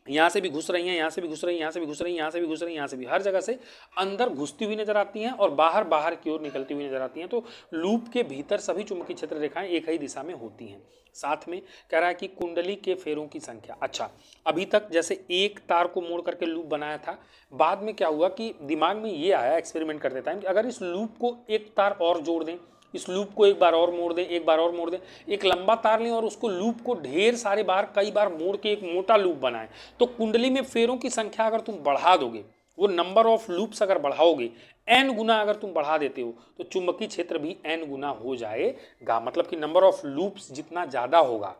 यहाँ से भी घुस रही हैं, यहाँ से भी घुस रही हैं, यहाँ से भी घुस रही हैं, यहाँ से भी घुस रही हैं, यहाँ से भी, हर जगह से अंदर घुसती हुई नजर आती हैं और बाहर बाहर की ओर निकलती हुई नजर आती हैं। तो लूप के भीतर सभी चुंबकीय क्षेत्र रेखाएं एक ही दिशा में होती हैं। साथ में कह रहा है कि कुंडली के फेरों की संख्या। अच्छा, अभी तक जैसे एक तार को मोड़ करके लूप बनाया था, बाद में क्या हुआ कि दिमाग में ये आया एक्सपेरिमेंट करते टाइम कि अगर इस लूप को एक तार और जोड़ दें, इस लूप को एक बार और मोड़ दें, एक बार और मोड़ दें, एक लंबा तार लें और उसको लूप को ढेर सारे बार कई बार मोड़ के एक मोटा लूप बनाएं, तो कुंडली में फेरों की संख्या अगर तुम बढ़ा दोगे, वो नंबर ऑफ लूप्स अगर बढ़ाओगे, n गुना अगर तुम बढ़ा देते हो तो चुंबकीय क्षेत्र भी n गुना हो जाएगा। मतलब कि नंबर ऑफ लूप्स जितना ज्यादा होगा,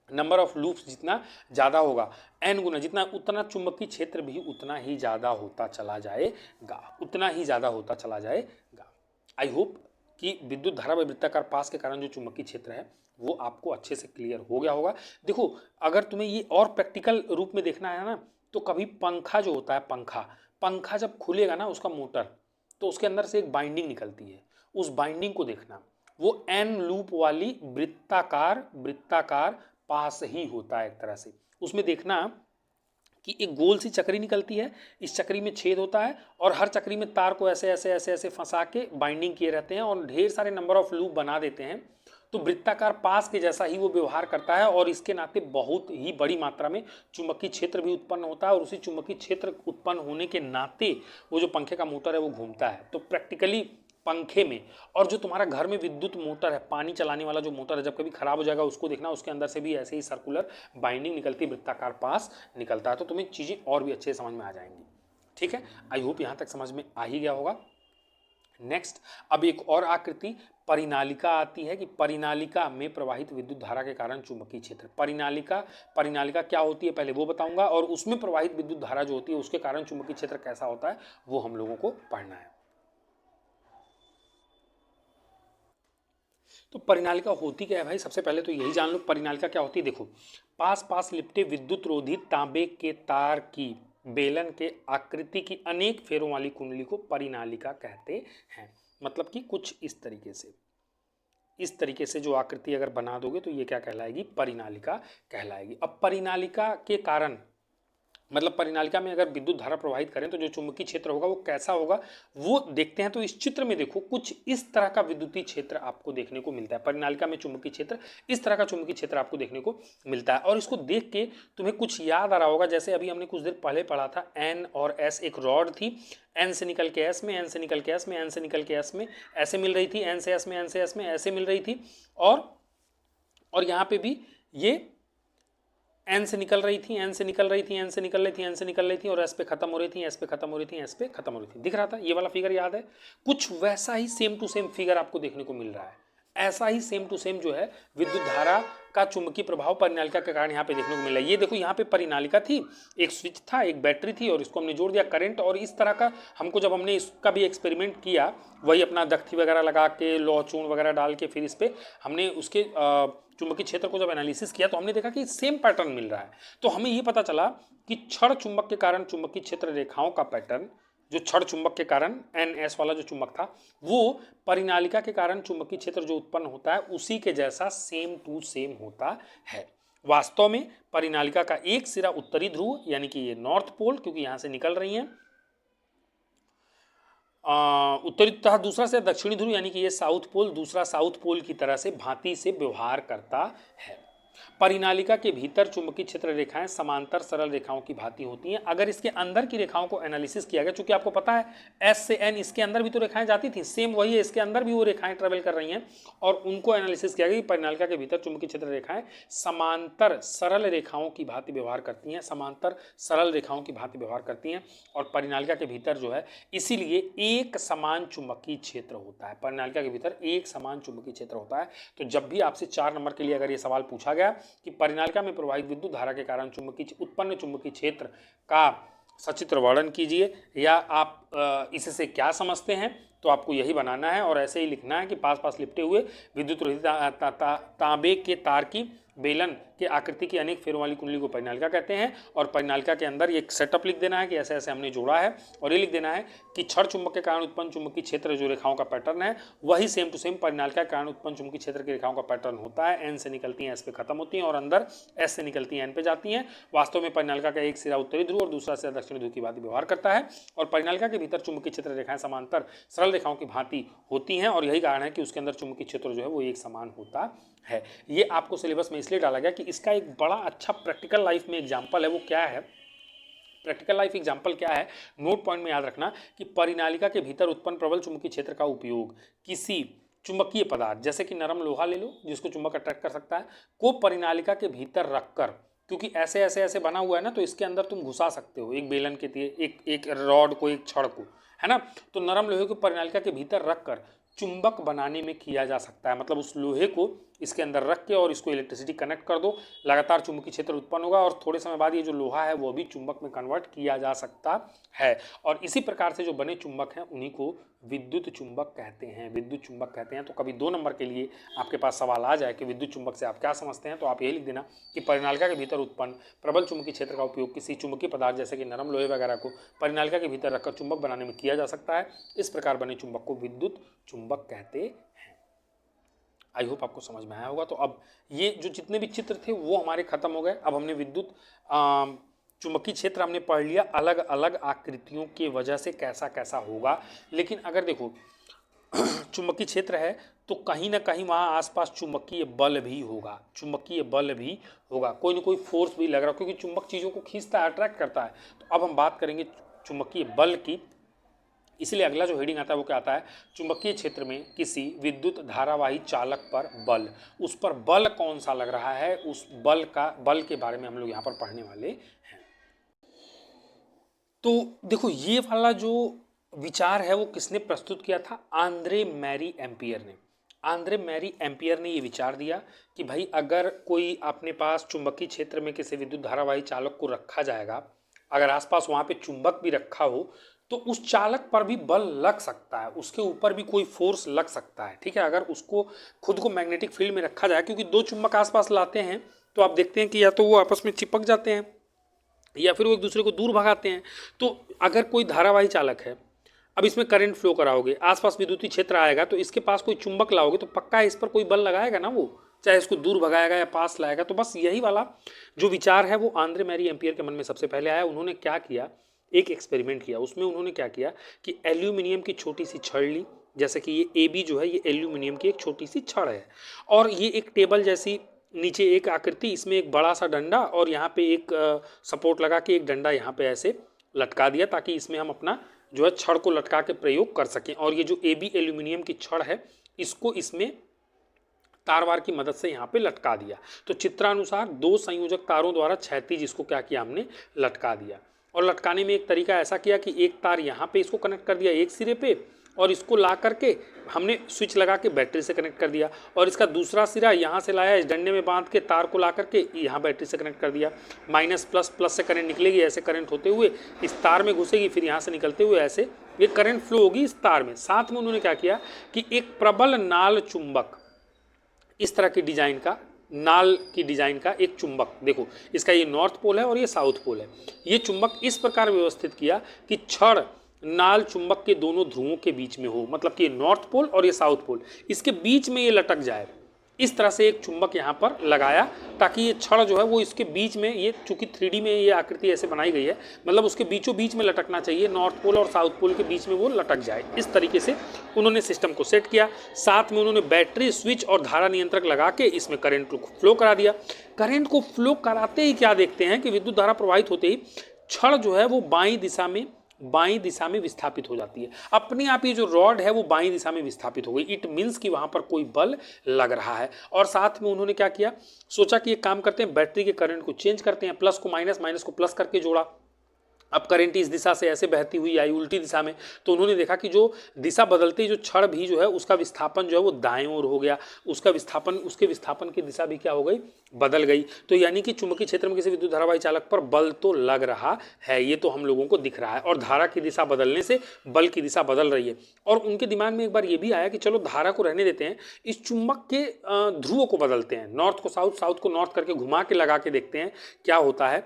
नंबर ऑफ लूप्स जितना ज्यादा होगा, n गुना जितना, उतना चुंबकीय क्षेत्र भी उतना ही ज्यादा होता चला जाएगा, उतना ही ज्यादा होता चला जाएगा। आई होप कि विद्युत धारा व वृत्ताकार पास के कारण जो चुंबकीय क्षेत्र है वो आपको अच्छे से क्लियर हो गया होगा। देखो अगर तुम्हें ये और प्रैक्टिकल रूप में देखना है ना, तो कभी पंखा जो होता है, पंखा जब खुलेगा ना उसका मोटर, तो उसके अंदर से एक बाइंडिंग निकलती है, उस बाइंडिंग को देखना, वो एन लूप वाली वृत्ताकार पास ही होता है एक तरह से। उसमें देखना कि एक गोल सी चक्री निकलती है, इस चक्री में छेद होता है और हर चक्री में तार को ऐसे ऐसे ऐसे ऐसे फंसा के बाइंडिंग किए रहते हैं और ढेर सारे नंबर ऑफ लूप बना देते हैं। तो वृत्ताकार पास के जैसा ही वो व्यवहार करता है और इसके नाते बहुत ही बड़ी मात्रा में चुंबकीय क्षेत्र भी उत्पन्न होता है और उसी चुंबकीय क्षेत्र उत्पन्न होने के नाते वो जो पंखे का मोटर है वो घूमता है। तो प्रैक्टिकली पंखे में, और जो तुम्हारा घर में विद्युत मोटर है, पानी चलाने वाला जो मोटर है, जब कभी खराब हो जाएगा उसको देखना, उसके अंदर से भी ऐसे ही सर्कुलर बाइंडिंग निकलती है, वृत्ताकार पास निकलता है। तो तुम्हें चीजें और भी अच्छे समझ में आ जाएंगी। ठीक है, आई होप यहाँ तक समझ में आ ही गया होगा। नेक्स्ट, अब एक और आकृति परिनालिका आती है कि परिनालिका में प्रवाहित विद्युत धारा के कारण चुंबकीय क्षेत्र। परिनालिका परिनालिका क्या होती है पहले वो बताऊंगा, और उसमें प्रवाहित विद्युत धारा जो होती है उसके कारण चुंबकीय क्षेत्र कैसा होता है वो हम लोगों को पढ़ना है। तो परिनालिका होती क्या है भाई, सबसे पहले तो यही जान लो परिनालिका क्या होती है। देखो, पास पास लिपटे विद्युत रोधी तांबे के तार की बेलन के आकृति की अनेक फेरों वाली कुंडली को परिनालिका कहते हैं। मतलब कि कुछ इस तरीके से जो आकृति अगर बना दोगे तो ये क्या कहलाएगी, परिनालिका कहलाएगी। अब परिनालिका के कारण मतलब परिनालिका में अगर विद्युत धारा प्रवाहित करें तो जो चुंबकीय क्षेत्र होगा वो कैसा होगा वो देखते हैं। तो इस चित्र में देखो कुछ इस तरह का विद्युतीय क्षेत्र आपको देखने को मिलता है। परिनालिका में चुंबकीय क्षेत्र, इस तरह का चुंबकीय क्षेत्र आपको देखने को मिलता है। और इसको देख के तुम्हें कुछ याद आ रहा होगा, जैसे अभी हमने कुछ देर पहले पढ़ा था एन और एस, एक रॉड थी, एन से निकल के एस में, एन से निकल के एस में, एन से निकल के एस में ऐसे मिल रही थी, एन से एस में, एन से एस में ऐसे मिल रही थी। और यहाँ पे भी ये एन से निकल रही थी, एन से निकल रही थी, एन से निकल रही थी, एन से निकल रही थी, और एस पे खत्म हो रही थी, एस पे खत्म हो रही थी, एस पे खत्म हो रही थी। दिख रहा था ये वाला फिगर, याद है? कुछ वैसा ही सेम टू सेम फिगर आपको देखने को मिल रहा है। ऐसा ही सेम टू सेम जो है विद्युत धारा का चुंबकीय प्रभाव परिनालिका के कारण यहाँ पे देखने को मिला। ये देखो यहाँ पे परिनालिका थी, एक स्विच था, एक बैटरी थी, और इसको हमने जोड़ दिया करंट। और इस तरह का हमको जब हमने इसका भी एक्सपेरिमेंट किया, वही अपना दख्ती वगैरह लगा के लौह चूर्ण वगैरह डाल के फिर इस पर हमने उसके चुंबकीय क्षेत्र को जब एनालिसिस किया तो हमने देखा कि सेम पैटर्न मिल रहा है। तो हमें ये पता चला कि क्षण चुंबक के कारण चुंबकीय क्षेत्र रेखाओं का पैटर्न, जो क्षण चुंबक के कारण एन एस वाला जो चुंबक था, वो परिनालिका के कारण चुंबकीय क्षेत्र जो उत्पन्न होता है उसी के जैसा सेम टू सेम होता है। वास्तव में परिनालिका का एक सिरा उत्तरी ध्रुव यानी कि ये नॉर्थ पोल, क्योंकि यहां से निकल रही है, उत्तरी तथा दूसरा से दक्षिणी ध्रुव यानी कि ये साउथ पोल, दूसरा साउथ पोल की तरह से भांति से व्यवहार करता है। परिनालिका के भीतर चुंबकीय क्षेत्र रेखाएं समांतर सरल रेखाओं की भांति होती हैं। अगर इसके अंदर की रेखाओं को एनालिसिस किया गया, चूंकि आपको पता है एस से एन, इसके अंदर भी तो रेखाएं जाती थी, सेम वही है, इसके अंदर भी वो रेखाएं ट्रेवल कर रही हैं, और उनको एनालिसिस किया गया कि परिनालिका के भीतर चुंबकीय क्षेत्र रेखाएं समांतर सरल रेखाओं की भांति व्यवहार करती हैं, समांतर सरल रेखाओं की भांति व्यवहार करती हैं। और परिनालिका के भीतर जो है इसीलिए एक समान चुंबकीय क्षेत्र होता है। परिनालिका के भीतर एक समान चुंबकीय क्षेत्र होता है। तो जब भी आपसे 4 नंबर के लिए अगर ये सवाल पूछा गया कि परिनालिका में प्रवाहित विद्युत धारा के कारण उत्पन्न चुंबकीय क्षेत्र का सचित्र वर्णन कीजिए, या आप इससे क्या समझते हैं, तो आपको यही बनाना है और ऐसे ही लिखना है कि पास पास लिपटे हुए विद्युत रोधी तांबे के तार की बेलन के आकृति की अनेक फेरों वाली कुंडली को परिनालिका कहते हैं। और परिनालिका के अंदर एक सेटअप लिख देना है कि ऐसे ऐसे हमने जोड़ा है, और ये लिख देना है कि क्षण चुंबक के कारण उत्पन्न चुंबकीय क्षेत्र जो रेखाओं का पैटर्न है वही सेम टू सेम परिनालिका के कारण उत्पन्न चुंबकीय क्षेत्र की रेखाओं का पैटर्न होता है। एन से निकलती हैं एस पे खत्म होती हैं, और अंदर एस से निकलती हैं एन पे जाती हैं। वास्तव में परिनालिका का एक सिरा उत्तरी ध्रुव और दूसरा सिरा दक्षिणी ध्रुव की भांति व्यवहार करता है, और परिनालिका के भीतर चुंबकीय क्षेत्र रेखाएं समांतर सरल रेखाओं की भांति होती हैं, और यही कारण है कि उसके अंदर चुंबकीय क्षेत्र जो है वो एक समान होता है। ये आपको सिलेबस में इसलिए डाला गया कि इसका एक बड़ा अच्छा प्रैक्टिकल लाइफ में एग्जाम्पल है। वो क्या है, प्रैक्टिकल लाइफ एग्जाम्पल क्या है, नोट पॉइंट में याद रखना कि परिनालिका के भीतर उत्पन्न प्रबल चुंबकीय क्षेत्र का उपयोग किसी चुंबकीय पदार्थ जैसे कि नरम लोहा ले लो जिसको चुंबक अट्रैक्ट कर सकता है, को परिनालिका के भीतर रखकर, क्योंकि ऐसे ऐसे ऐसे बना हुआ है ना, तो इसके अंदर तुम घुसा सकते हो एक बेलन के एक रॉड को, एक छड़ को, है ना। तो नरम लोहे को परिनालिका के भीतर रखकर चुंबक बनाने में किया जा सकता है। मतलब उस लोहे को इसके अंदर रख के और इसको इलेक्ट्रिसिटी कनेक्ट कर दो, लगातार चुंबकीय क्षेत्र उत्पन्न होगा, और थोड़े समय बाद ये जो लोहा है वो भी चुंबक में कन्वर्ट किया जा सकता है। और इसी प्रकार से जो बने चुंबक हैं उन्हीं को विद्युत चुंबक कहते हैं, विद्युत चुंबक कहते हैं। तो कभी 2 नंबर के लिए आपके पास सवाल आ जाए कि विद्युत चुंबक से आप क्या समझते हैं, तो आप यही लिख देना कि परिनालिका के भीतर उत्पन्न प्रबल चुंबकीय क्षेत्र का उपयोग किसी चुंबकीय पदार्थ जैसे कि नरम लोहे वगैरह को परिनालिका के भीतर रखकर चुंबक बनाने में किया जा सकता है। इस प्रकार बने चुंबक को विद्युत चुंबक कहते हैं। आई होप आपको समझ में आया होगा। तो अब ये जो जितने भी चित्र थे वो हमारे खत्म हो गए। अब हमने विद्युत चुंबकीय क्षेत्र हमने पढ़ लिया, अलग अलग आकृतियों की वजह से कैसा कैसा होगा। लेकिन अगर देखो चुंबकीय क्षेत्र है तो कहीं ना कहीं वहाँ आसपास चुंबकीय बल भी होगा, चुंबकीय बल भी होगा, कोई ना कोई फोर्स भी लग रहा, क्योंकि चुंबक चीज़ों को खींचता है, अट्रैक्ट करता है। तो अब हम बात करेंगे चुंबकीय बल की। इसलिए अगला जो हेडिंग आता है वो क्या आता है, चुंबकीय क्षेत्र में किसी विद्युत धारावाही चालक पर बल, उस पर बल कौन सा लग रहा है, उस बल के बारे में हम लोग यहाँ पर पढ़ने वाले हैं। तो देखो ये वाला जो विचार है वो किसने प्रस्तुत किया था? आंद्रे मैरी एम्पियर ने। आंद्रे मैरी एम्पियर ने ये विचार दिया कि भाई अगर कोई अपने पास चुंबकीय क्षेत्र में किसी विद्युत धारावाही चालक को रखा जाएगा, अगर आसपास वहाँ पे चुंबक भी रखा हो तो उस चालक पर भी बल लग सकता है, उसके ऊपर भी कोई फोर्स लग सकता है। ठीक है, अगर उसको खुद को मैग्नेटिक फील्ड में रखा जाए, क्योंकि दो चुंबक आसपास लाते हैं तो आप देखते हैं कि या तो वो आपस में चिपक जाते हैं या फिर वो एक दूसरे को दूर भगाते हैं। तो अगर कोई धारावाही चालक है, अब इसमें करंट फ्लो कराओगे, आसपास विद्युतीय क्षेत्र आएगा, तो इसके पास कोई चुंबक लाओगे तो पक्का इस पर कोई बल लगाएगा ना, वो चाहे इसको दूर भगाएगा या पास लाएगा। तो बस यही वाला जो विचार है वो आंद्रे मैरी एम्पियर के मन में सबसे पहले आया। उन्होंने क्या किया, एक एक्सपेरिमेंट किया। उसमें उन्होंने क्या किया कि एल्यूमिनियम की छोटी सी छड़ ली, जैसे कि ये AB जो है ये एल्यूमिनियम की एक छोटी सी छड़ है, और ये एक टेबल जैसी नीचे एक आकृति, इसमें एक बड़ा सा डंडा और यहाँ पे एक सपोर्ट लगा के एक डंडा यहाँ पे ऐसे लटका दिया, ताकि इसमें हम अपना जो है छड़ को लटका के प्रयोग कर सकें। और ये जो AB एल्यूमिनियम की छड़ है इसको इसमें तारवार की मदद से यहाँ पे लटका दिया। तो चित्रानुसार दो संयोजक तारों द्वारा क्षैतिज इसको क्या किया, हमने लटका दिया। और लटकाने में एक तरीका ऐसा किया कि एक तार यहाँ पे इसको कनेक्ट कर दिया एक सिरे पे, और इसको ला करके हमने स्विच लगा के बैटरी से कनेक्ट कर दिया, और इसका दूसरा सिरा यहाँ से लाया, इस डंडे में बांध के तार को ला करके यहाँ बैटरी से कनेक्ट कर दिया। माइनस प्लस, प्लस से करंट निकलेगी, ऐसे करंट होते हुए इस तार में घुसेगी, फिर यहाँ से निकलते हुए ऐसे ये करंट फ्लो होगी इस तार में। साथ में उन्होंने क्या किया कि एक प्रबल नाल चुंबक, इस तरह की डिजाइन का, नाल की डिजाइन का एक चुंबक, देखो इसका ये नॉर्थ पोल है और ये साउथ पोल है, ये चुंबक इस प्रकार व्यवस्थित किया कि छड़ नाल चुंबक के दोनों ध्रुवों के बीच में हो, मतलब कि नॉर्थ पोल और ये साउथ पोल, इसके बीच में ये लटक जाए। इस तरह से एक चुंबक यहाँ पर लगाया ताकि ये छड़ जो है वो इसके बीच में, ये चूंकि 3D में ये आकृति ऐसे बनाई गई है, मतलब उसके बीचों बीच में लटकना चाहिए, नॉर्थ पोल और साउथ पोल के बीच में वो लटक जाए। इस तरीके से उन्होंने सिस्टम को सेट किया। साथ में उन्होंने बैटरी, स्विच और धारा नियंत्रक लगा के इसमें करंट को फ्लो करा दिया। करंट को फ्लो कराते ही क्या देखते हैं कि विद्युत धारा प्रवाहित होते ही छड़ जो है वो बाईं दिशा में विस्थापित हो जाती है। अपने आप ये जो रॉड है वो बाईं दिशा में विस्थापित हो गई। इट मीन्स कि वहां पर कोई बल लग रहा है। और साथ में उन्होंने क्या किया, सोचा कि एक काम करते हैं, बैटरी के करंट को चेंज करते हैं, प्लस को माइनस, माइनस को प्लस करके जोड़ा। अब करंट इस दिशा से ऐसे बहती हुई आई उल्टी दिशा में, तो उन्होंने देखा कि जो दिशा बदलती जो छड़ भी जो है उसका विस्थापन जो है वो दाएं ओर हो गया, उसका विस्थापन, उसके विस्थापन की दिशा भी क्या हो गई, बदल गई। तो यानी कि चुंबकीय क्षेत्र में किसी विद्युत धारावाही चालक पर बल तो लग रहा है, ये तो हम लोगों को दिख रहा है, और धारा की दिशा बदलने से बल की दिशा बदल रही है। और उनके दिमाग में एक बार ये भी आया कि चलो धारा को रहने देते हैं, इस चुंबक के ध्रुवों को बदलते हैं, नॉर्थ को साउथ, साउथ को नॉर्थ करके घुमा के लगा के देखते हैं क्या होता है।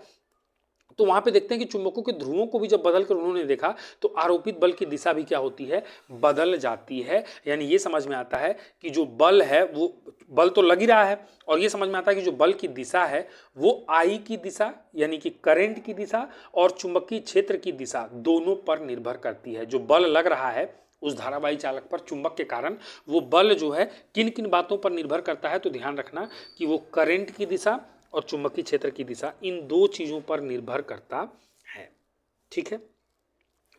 तो वहां पे देखते हैं कि चुंबकों के ध्रुवों को भी जब बदल कर उन्होंने देखा तो आरोपित बल की दिशा भी क्या होती है, बदल जाती है। यानी ये समझ में आता है कि जो बल है वो बल तो लग ही रहा है, और ये समझ में आता है कि जो बल की दिशा है वो आई की दिशा यानी कि करंट की दिशा और चुंबकीय क्षेत्र की दिशा दोनों पर निर्भर करती है। जो बल लग रहा है उस धारावाही चालक पर चुंबक के कारण, वो बल जो है किन किन बातों पर निर्भर करता है, तो ध्यान रखना कि वो करंट की दिशा और चुंबकीय क्षेत्र की दिशा, इन दो चीजों पर निर्भर करता है। ठीक है।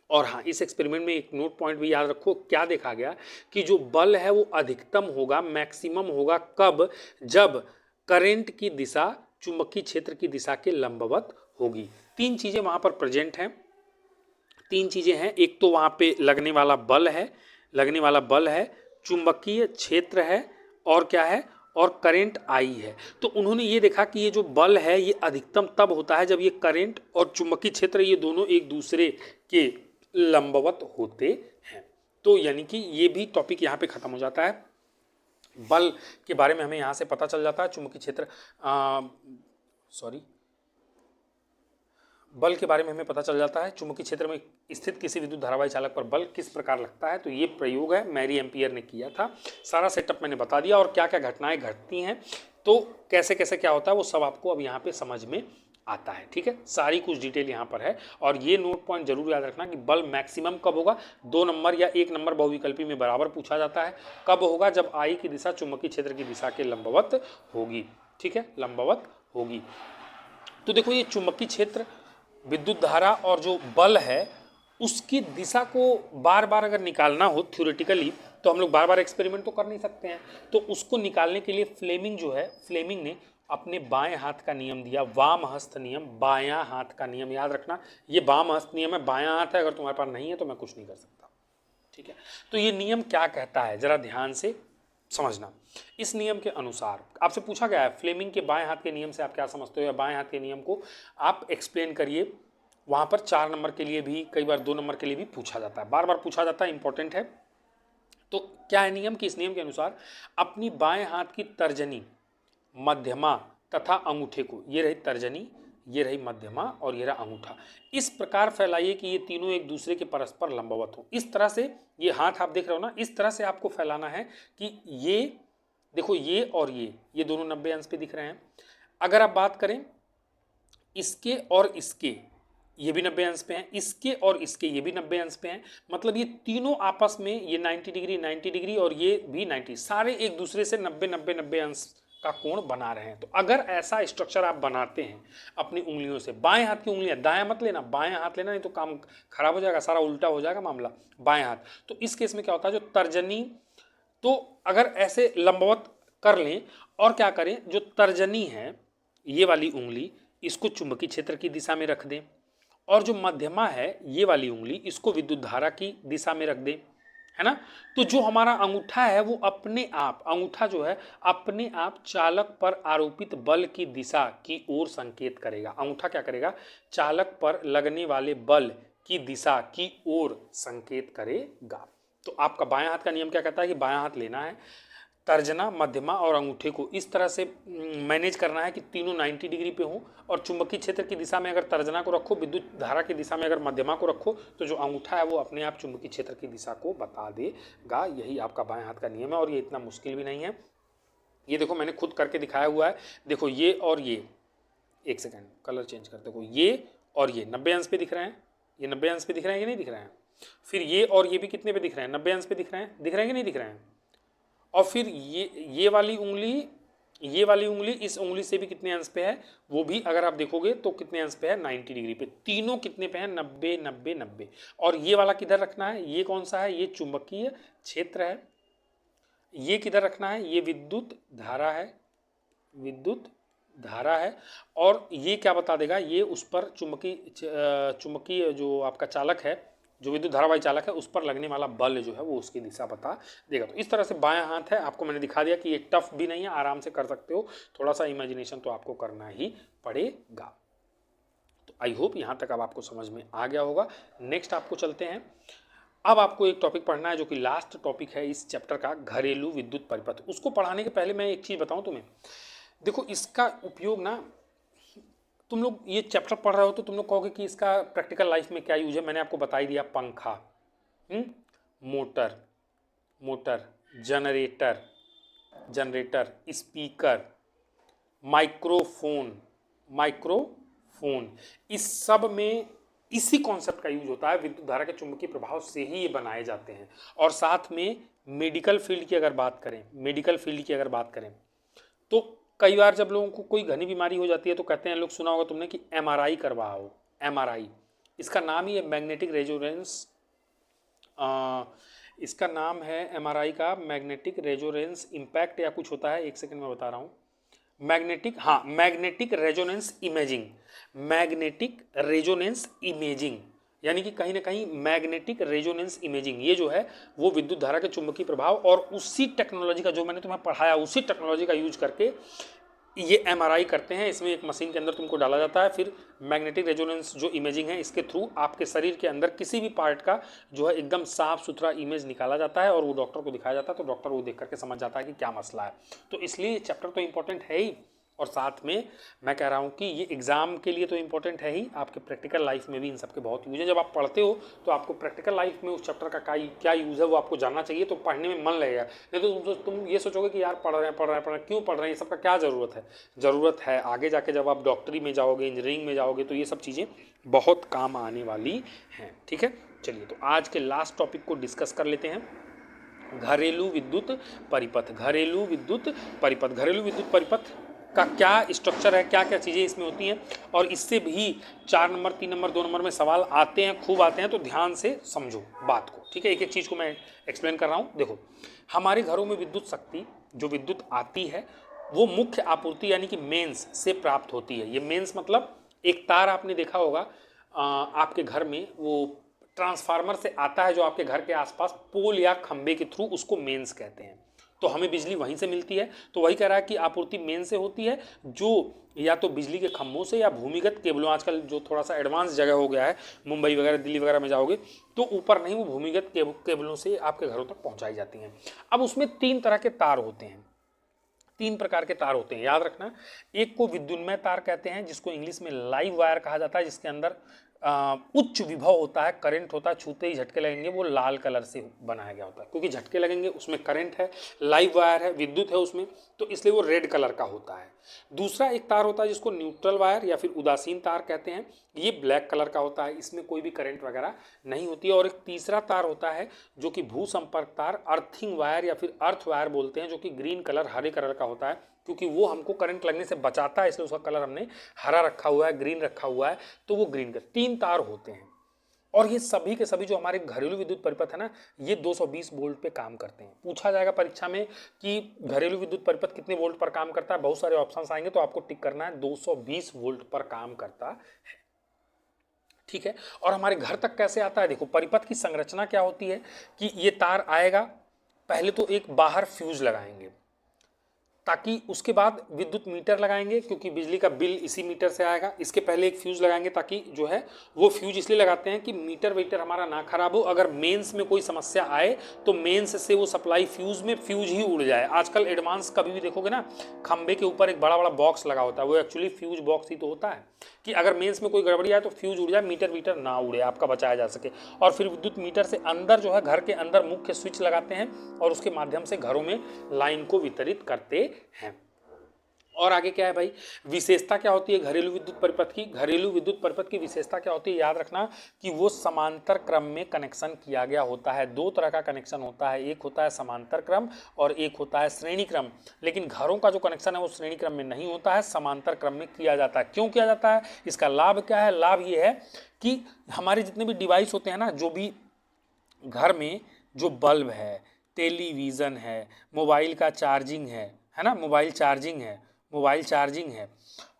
और हाँ, इस एक्सपेरिमेंट में एक नोट पॉइंट भी याद रखो, क्या देखा गया कि जो बल है वो अधिकतम होगा, मैक्सिमम होगा कब, जब करंट की दिशा चुंबकीय क्षेत्र की दिशा के लंबवत होगी। तीन चीजें वहां पर प्रेजेंट हैं, तीन चीजें हैं। एक तो वहां पे लगने वाला बल है, चुंबकीय क्षेत्र है, और क्या है, और करंट आई है। तो उन्होंने ये देखा कि ये जो बल है ये अधिकतम तब होता है जब ये करंट और चुंबकीय क्षेत्र ये दोनों एक दूसरे के लंबवत होते हैं। तो यानी कि ये भी टॉपिक यहाँ पे खत्म हो जाता है। बल के बारे में हमें यहाँ से पता चल जाता है, चुंबकीय क्षेत्र बल के बारे में हमें पता चल जाता है, चुंबकीय क्षेत्र में स्थित किसी विद्युत धारावाही चालक पर बल किस प्रकार लगता है। तो ये प्रयोग है, मैरी एम्पियर ने किया था। सारा सेटअप मैंने बता दिया, और क्या क्या घटनाएं घटती हैं, तो कैसे कैसे क्या होता है, वो सब आपको अब यहाँ पे समझ में आता है। ठीक है, सारी कुछ डिटेल यहाँ पर है। और ये नोट पॉइंट जरूर याद रखना कि बल मैक्सिमम कब होगा, 2 नंबर या 1 नंबर बहुविकल्पी में बराबर पूछा जाता है। कब होगा, जब आई की दिशा चुंबकीय क्षेत्र की दिशा के लंबवत होगी। ठीक है, लंबवत होगी। तो देखो, ये चुंबकीय क्षेत्र, विद्युत धारा और जो बल है उसकी दिशा को बार बार अगर निकालना हो थ्योरेटिकली, तो हम लोग बार बार एक्सपेरिमेंट तो कर नहीं सकते हैं। तो उसको निकालने के लिए फ्लेमिंग जो है, फ्लेमिंग ने अपने बाएं हाथ का नियम दिया, वाम हस्त नियम, बायां हाथ का नियम। याद रखना ये वाम हस्त नियम है, बायां हाथ है, अगर तुम्हारे पास नहीं है तो मैं कुछ नहीं कर सकता। ठीक है, तो ये नियम क्या कहता है जरा ध्यान से समझना। इस नियम के अनुसार आपसे पूछा गया है फ्लेमिंग के बाएं हाथ के नियम से आप क्या समझते हो, या बाएं हाथ के नियम को आप एक्सप्लेन करिए। वहां पर 4 नंबर के लिए भी, कई बार 2 नंबर के लिए भी पूछा जाता है, बार बार पूछा जाता है, इंपॉर्टेंट है। तो क्या है नियम कि इस नियम के अनुसार अपनी बाएं हाथ की तर्जनी, मध्यमा तथा अंगूठे को, ये रही तर्जनी, ये रही मध्यमा और ये रहा अंगूठा, इस प्रकार फैलाइए कि ये तीनों एक दूसरे के परस्पर लंबवत हो। इस तरह से ये हाथ आप देख रहे हो ना, इस तरह से आपको फैलाना है कि ये देखो, ये और ये दोनों 90 अंश पे दिख रहे हैं। अगर आप बात करें इसके और इसके, ये भी 90 अंश पे हैं, इसके और इसके ये भी 90 अंश पे हैं, मतलब ये तीनों आपस में, ये 90 डिग्री 90 डिग्री और ये भी 90, सारे एक दूसरे से 90 90 90 अंश का कोण बना रहे हैं। तो अगर ऐसा स्ट्रक्चर आप बनाते हैं अपनी उंगलियों से, बाएं हाथ की उंगलियां, दायां मत लेना, बाएं हाथ लेना, नहीं तो काम खराब हो जाएगा, सारा उल्टा हो जाएगा मामला, बाएं हाथ। तो इस केस में क्या होता है, जो तर्जनी, तो अगर ऐसे लंबवत कर लें और क्या करें, जो तर्जनी है ये वाली उंगली, इसको चुंबकीय क्षेत्र की दिशा में रख दें, और जो मध्यमा है ये वाली उंगली, इसको विद्युत धारा की दिशा में रख दें, है ना। तो जो हमारा अंगूठा है वो अपने आप, अंगूठा जो है अपने आप चालक पर आरोपित बल की दिशा की ओर संकेत करेगा। अंगूठा क्या करेगा, चालक पर लगने वाले बल की दिशा की ओर संकेत करेगा। तो आपका बायां हाथ का नियम क्या कहता है कि बायां हाथ लेना है, तर्जना, मध्यमा और अंगूठे को इस तरह से मैनेज करना है कि तीनों 90 डिग्री पे हों, और चुंबकीय क्षेत्र की दिशा में अगर तर्जना को रखो, विद्युत धारा की दिशा में अगर मध्यमा को रखो, तो जो अंगूठा है वो अपने आप चुंबकीय क्षेत्र की दिशा को बता देगा। यही आपका बाएं हाथ का नियम है और ये इतना मुश्किल भी नहीं है। ये देखो मैंने खुद करके दिखाया हुआ है, देखो ये और ये, एक सेकेंड कलर चेंज कर, देखो ये और ये 90 अंश पे दिख रहे हैं, ये 90 अंश पे दिख रहे हैं कि नहीं दिख रहे हैं। फिर ये और ये भी कितने पे दिख रहे हैं, 90 अंश पे दिख रहे हैं, दिख रहे हैं कि नहीं दिख रहे हैं। और फिर ये वाली उंगली, ये वाली उंगली इस उंगली से भी कितने अंश पे है, वो भी अगर आप देखोगे तो कितने अंश पे है, 90 डिग्री पे। तीनों कितने पे हैं, 90 90 90। और ये वाला किधर रखना है, ये कौन सा है, ये चुंबकीय क्षेत्र है। ये किधर रखना है, ये विद्युत धारा है, विद्युत धारा है। और ये क्या बता देगा, ये उस पर चुंबकीय जो आपका चालक है, जो विद्युत धारावाही चालक है, उस पर लगने वाला बल जो है वो उसकी दिशा बता देगा। तो इस तरह से बायां हाथ है, आपको मैंने दिखा दिया कि ये टफ भी नहीं है, आराम से कर सकते हो, थोड़ा सा इमेजिनेशन तो आपको करना ही पड़ेगा। तो आई होप यहाँ तक अब आपको समझ में आ गया होगा। नेक्स्ट आपको चलते हैं, अब आपको एक टॉपिक पढ़ना है जो कि लास्ट टॉपिक है इस चैप्टर का, घरेलू विद्युत परिपथ। उसको पढ़ाने के पहले मैं एक चीज़ बताऊँ तुम्हें, देखो इसका उपयोग ना, तुम लोग ये चैप्टर पढ़ रहे हो तो तुम लोग कहोगे कि इसका प्रैक्टिकल लाइफ में क्या यूज है। मैंने आपको बता ही दिया, पंखा, motor, motor, generator, generator, speaker, microphone, microphone, इस सब में इसी कॉन्सेप्ट का यूज होता है। विद्युत धारा के चुंबकीय प्रभाव से ही ये बनाए जाते हैं। और साथ में मेडिकल फील्ड की अगर बात करें, मेडिकल फील्ड की अगर बात करें तो कई बार जब लोगों को कोई घनी बीमारी हो जाती है तो कहते हैं, लोग सुना होगा तुमने कि एमआरआई करवाओ। एमआरआई, इसका नाम ही है मैग्नेटिक रेजोनेंस, इसका नाम है एमआरआई का मैग्नेटिक रेजोनेंस इम्पैक्ट या कुछ होता है, एक सेकंड में बता रहा हूँ। मैग्नेटिक, हाँ, magnetic resonance imaging, magnetic resonance imaging, यानी कि कहीं ना कहीं मैग्नेटिक रेजोनेंस इमेजिंग, ये जो है वो विद्युत धारा के चुंबकीय प्रभाव और उसी टेक्नोलॉजी का, जो मैंने तुम्हें पढ़ाया उसी टेक्नोलॉजी का यूज करके ये एमआरआई करते हैं। इसमें एक मशीन के अंदर तुमको डाला जाता है, फिर मैग्नेटिक रेजोनेंस जो इमेजिंग है इसके थ्रू आपके शरीर के अंदर किसी भी पार्ट का जो है एकदम साफ सुथरा इमेज निकाला जाता है और वो डॉक्टर को दिखाया जाता है, तो डॉक्टर वो देख करके समझ जाता है कि क्या मसला है। तो इसलिए ये चैप्टर तो इंपॉर्टेंट है ही, और साथ में मैं कह रहा हूँ कि ये एग्जाम के लिए तो इंपॉर्टेंट है ही, आपके प्रैक्टिकल लाइफ में भी इन सब के बहुत यूज है। जब आप पढ़ते हो तो आपको प्रैक्टिकल लाइफ में उस चैप्टर का क्या यूज़ है वो आपको जानना चाहिए, तो पढ़ने में मन लगेगा। नहीं तो तुम ये सोचोगे कि यार पढ़ रहे हैं, क्यों पढ़ रहे हैं, ये सब का क्या ज़रूरत है। ज़रूरत है आगे जाके जब आप डॉक्टरी में जाओगे, इंजीनियरिंग में जाओगे, तो ये सब चीज़ें बहुत काम आने वाली हैं। ठीक है, चलिए तो आज के लास्ट टॉपिक को डिस्कस कर लेते हैं, घरेलू विद्युत परिपथ। घरेलू विद्युत परिपथ, घरेलू विद्युत परिपथ का क्या स्ट्रक्चर है, क्या क्या चीज़ें इसमें होती हैं, और इससे भी 4 नंबर, 3 नंबर, 2 नंबर में सवाल आते हैं, खूब आते हैं, तो ध्यान से समझो बात को। ठीक है, एक एक चीज़ को मैं एक्सप्लेन कर रहा हूँ। देखो, हमारे घरों में विद्युत शक्ति जो विद्युत आती है वो मुख्य आपूर्ति यानी कि मेंस से प्राप्त होती है। ये मेंस मतलब एक तार आपने देखा होगा आपके घर में, वो ट्रांसफार्मर से आता है जो आपके घर के आसपास पोल या खंबे के थ्रू, उसको मेंस कहते हैं। तो हमें बिजली वहीं से मिलती है। तो वही कह रहा है कि आपूर्ति मेन से होती है, जो या तो बिजली के खंभों से या भूमिगत केबलों, आजकल जो थोड़ा सा एडवांस जगह हो गया है, मुंबई वगैरह दिल्ली वगैरह में जाओगे तो ऊपर नहीं, वो भूमिगत केबलों से आपके घरों तक पहुंचाई जाती हैं। अब उसमें 3 तरह के तार होते हैं, 3 प्रकार के तार होते हैं, याद रखना। एक को विद्युन्मय तार कहते हैं, जिसको इंग्लिश में लाइव वायर कहा जाता है, जिसके अंदर उच्च विभव होता है, करंट होता है, छूते ही झटके लगेंगे, वो लाल कलर से बनाया गया होता है, क्योंकि झटके लगेंगे, उसमें करंट है, लाइव वायर है, विद्युत है उसमें, तो इसलिए वो रेड कलर का होता है। दूसरा एक तार होता है जिसको न्यूट्रल वायर या फिर उदासीन तार कहते हैं, ये ब्लैक कलर का होता है, इसमें कोई भी करंट वगैरह नहीं होती है। और एक तीसरा तार होता है जो कि भू संपर्क तार, अर्थिंग वायर या फिर अर्थ वायर बोलते हैं, जो कि ग्रीन कलर, हरे कलर का होता है, क्योंकि वो हमको करंट लगने से बचाता है, इसलिए उसका कलर हमने हरा रखा हुआ है, ग्रीन रखा हुआ है, तो वो ग्रीन का 3 तार होते हैं। और ये सभी के सभी जो हमारे घरेलू विद्युत परिपथ है ना, ये 220 वोल्ट पे काम करते हैं। पूछा जाएगा परीक्षा में कि घरेलू विद्युत परिपथ कितने वोल्ट पर काम करता है, बहुत सारे ऑप्शंस आएंगे, तो आपको टिक करना है 220 वोल्ट पर काम करता है। ठीक है, और हमारे घर तक कैसे आता है, देखो परिपथ की संरचना क्या होती है कि ये तार आएगा, पहले तो एक बाहर फ्यूज लगाएंगे, ताकि उसके बाद विद्युत मीटर लगाएंगे, क्योंकि बिजली का बिल इसी मीटर से आएगा। इसके पहले एक फ्यूज लगाएंगे, ताकि जो है वो फ्यूज इसलिए लगाते हैं कि मीटर वीटर हमारा ना खराब हो, अगर मेंस में कोई समस्या आए तो मेंस से वो सप्लाई फ्यूज में फ्यूज ही उड़ जाए। आजकल एडवांस कभी भी देखोगे ना, खंबे के ऊपर एक बड़ा बड़ा बॉक्स लगा होता है, वो एक्चुअली फ्यूज बॉक्स ही तो होता है, कि अगर मेंस में कोई गड़बड़ी आए तो फ्यूज उड़ जाए, मीटर वीटर ना उड़े, आपका बचाया जा सके। और फिर विद्युत मीटर से अंदर जो है, घर के अंदर मुख्य स्विच लगाते हैं और उसके माध्यम से घरों में लाइन को वितरित करते हैं। और आगे क्या है भाई, विशेषता क्या होती है घरेलू विद्युत परिपथ की? घरेलू विद्युत परिपथ की विशेषता क्या होती है, याद रखना कि वो समांतर क्रम में कनेक्शन किया गया होता है। 2 तरह का कनेक्शन होता है, एक होता है समांतर क्रम और एक होता है श्रेणी क्रम। लेकिन घरों का जो कनेक्शन है वो श्रेणी क्रम में नहीं होता है, समांतर क्रम में किया जाता है। क्यों किया जाता है, इसका लाभ क्या है? लाभ ये है कि हमारे जितने भी डिवाइस होते हैं ना, जो भी घर में जो बल्ब है, टेलीविज़न है, मोबाइल का चार्जिंग है ना, मोबाइल चार्जिंग है,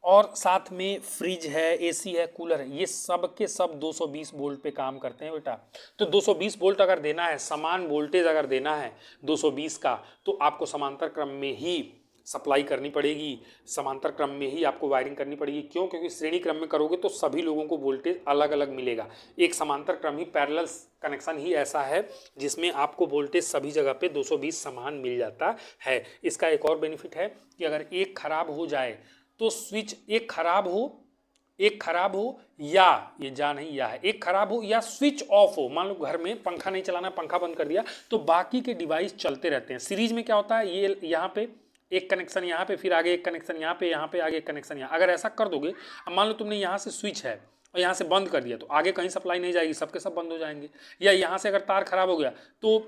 और साथ में फ्रिज है, एसी है, कूलर है, ये सब के सब 220 वोल्ट पे काम करते हैं बेटा। तो 220 वोल्ट अगर देना है, समान वोल्टेज अगर देना है 220 का, तो आपको समांतर क्रम में ही सप्लाई करनी पड़ेगी, समांतर क्रम में ही आपको वायरिंग करनी पड़ेगी। क्यों? क्योंकि श्रेणी क्रम में करोगे तो सभी लोगों को वोल्टेज अलग अलग मिलेगा। एक समांतर क्रम ही, पैरेलल कनेक्शन ही ऐसा है जिसमें आपको वोल्टेज सभी जगह पे 220 समान मिल जाता है। इसका एक और बेनिफिट है कि अगर एक खराब हो जाए तो स्विच, एक खराब हो या ये जा नहीं या है, एक खराब हो या स्विच ऑफ हो, मान लो घर में पंखा नहीं चलाना, पंखा बंद कर दिया, तो बाकी के डिवाइस चलते रहते हैं। सीरीज में क्या होता है, ये यहाँ पे एक कनेक्शन, यहाँ पे फिर आगे एक कनेक्शन, यहाँ पे आगे एक कनेक्शन यहाँ। अगर ऐसा कर दोगे, अब मान लो तुमने यहाँ से स्विच है और यहाँ से बंद कर दिया, तो आगे कहीं सप्लाई नहीं जाएगी, सबके सब बंद हो जाएंगे। या यहाँ से अगर तार खराब हो गया तो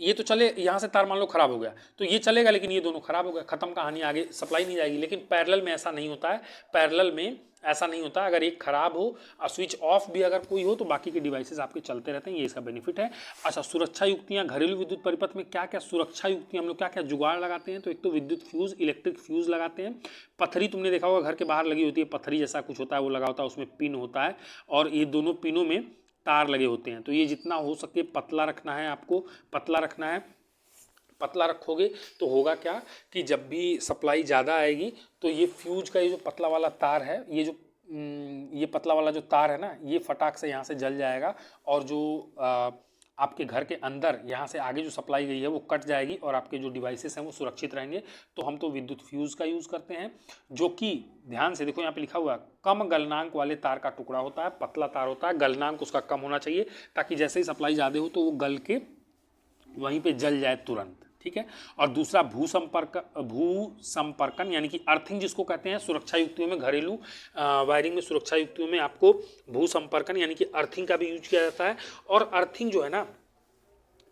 ये तो चले, यहाँ से तार मान लो खराब हो गया तो ये चलेगा, लेकिन ये दोनों खराब हो गया, खत्म कहानी, आगे सप्लाई नहीं जाएगी। लेकिन पैरेलल में ऐसा नहीं होता है, पैरेलल में ऐसा नहीं होता। अगर एक खराब हो और स्विच ऑफ भी अगर कोई हो तो बाकी के डिवाइसेस आपके चलते रहते हैं, ये इसका बेनिफिट है। अच्छा, सुरक्षा युक्तियाँ घरेलू विद्युत परिपथ में क्या क्या सुरक्षा युक्तियाँ हम लोग क्या क्या जुगाड़ लगाते हैं? तो एक तो विद्युत फ्यूज, इलेक्ट्रिक फ्यूज लगाते हैं। पथरी तुमने देखा होगा घर के बाहर लगी होती है, पथरी जैसा कुछ होता है, वो लगा होता है, उसमें पिन होता है और ये दोनों पिनों में तार लगे होते हैं। तो ये जितना हो सके पतला रखना है, आपको पतला रखना है। पतला रखोगे तो होगा क्या कि जब भी सप्लाई ज़्यादा आएगी तो ये फ्यूज का ये जो पतला वाला तार है, ये पतला वाला जो तार है ना, ये फटाक से यहाँ से जल जाएगा और जो आपके घर के अंदर यहाँ से आगे जो सप्लाई गई है वो कट जाएगी और आपके जो डिवाइसेस हैं वो सुरक्षित रहेंगे। तो हम तो विद्युत फ्यूज़ का यूज़ करते हैं, जो कि ध्यान से देखो यहाँ पे लिखा हुआ है, कम गलनांक वाले तार का टुकड़ा होता है, पतला तार होता है, गलनांक उसका कम होना चाहिए, ताकि जैसे ही सप्लाई ज़्यादा हो तो वो गल के वहीं पे जल जाए तुरंत। ठीक है। और दूसरा भू संपर्कन यानी कि अर्थिंग जिसको कहते हैं, सुरक्षा युक्तियों में, घरेलू वायरिंग में सुरक्षा युक्तियों में आपको भू संपर्कन यानी कि अर्थिंग का भी यूज किया जाता है। और अर्थिंग जो है ना,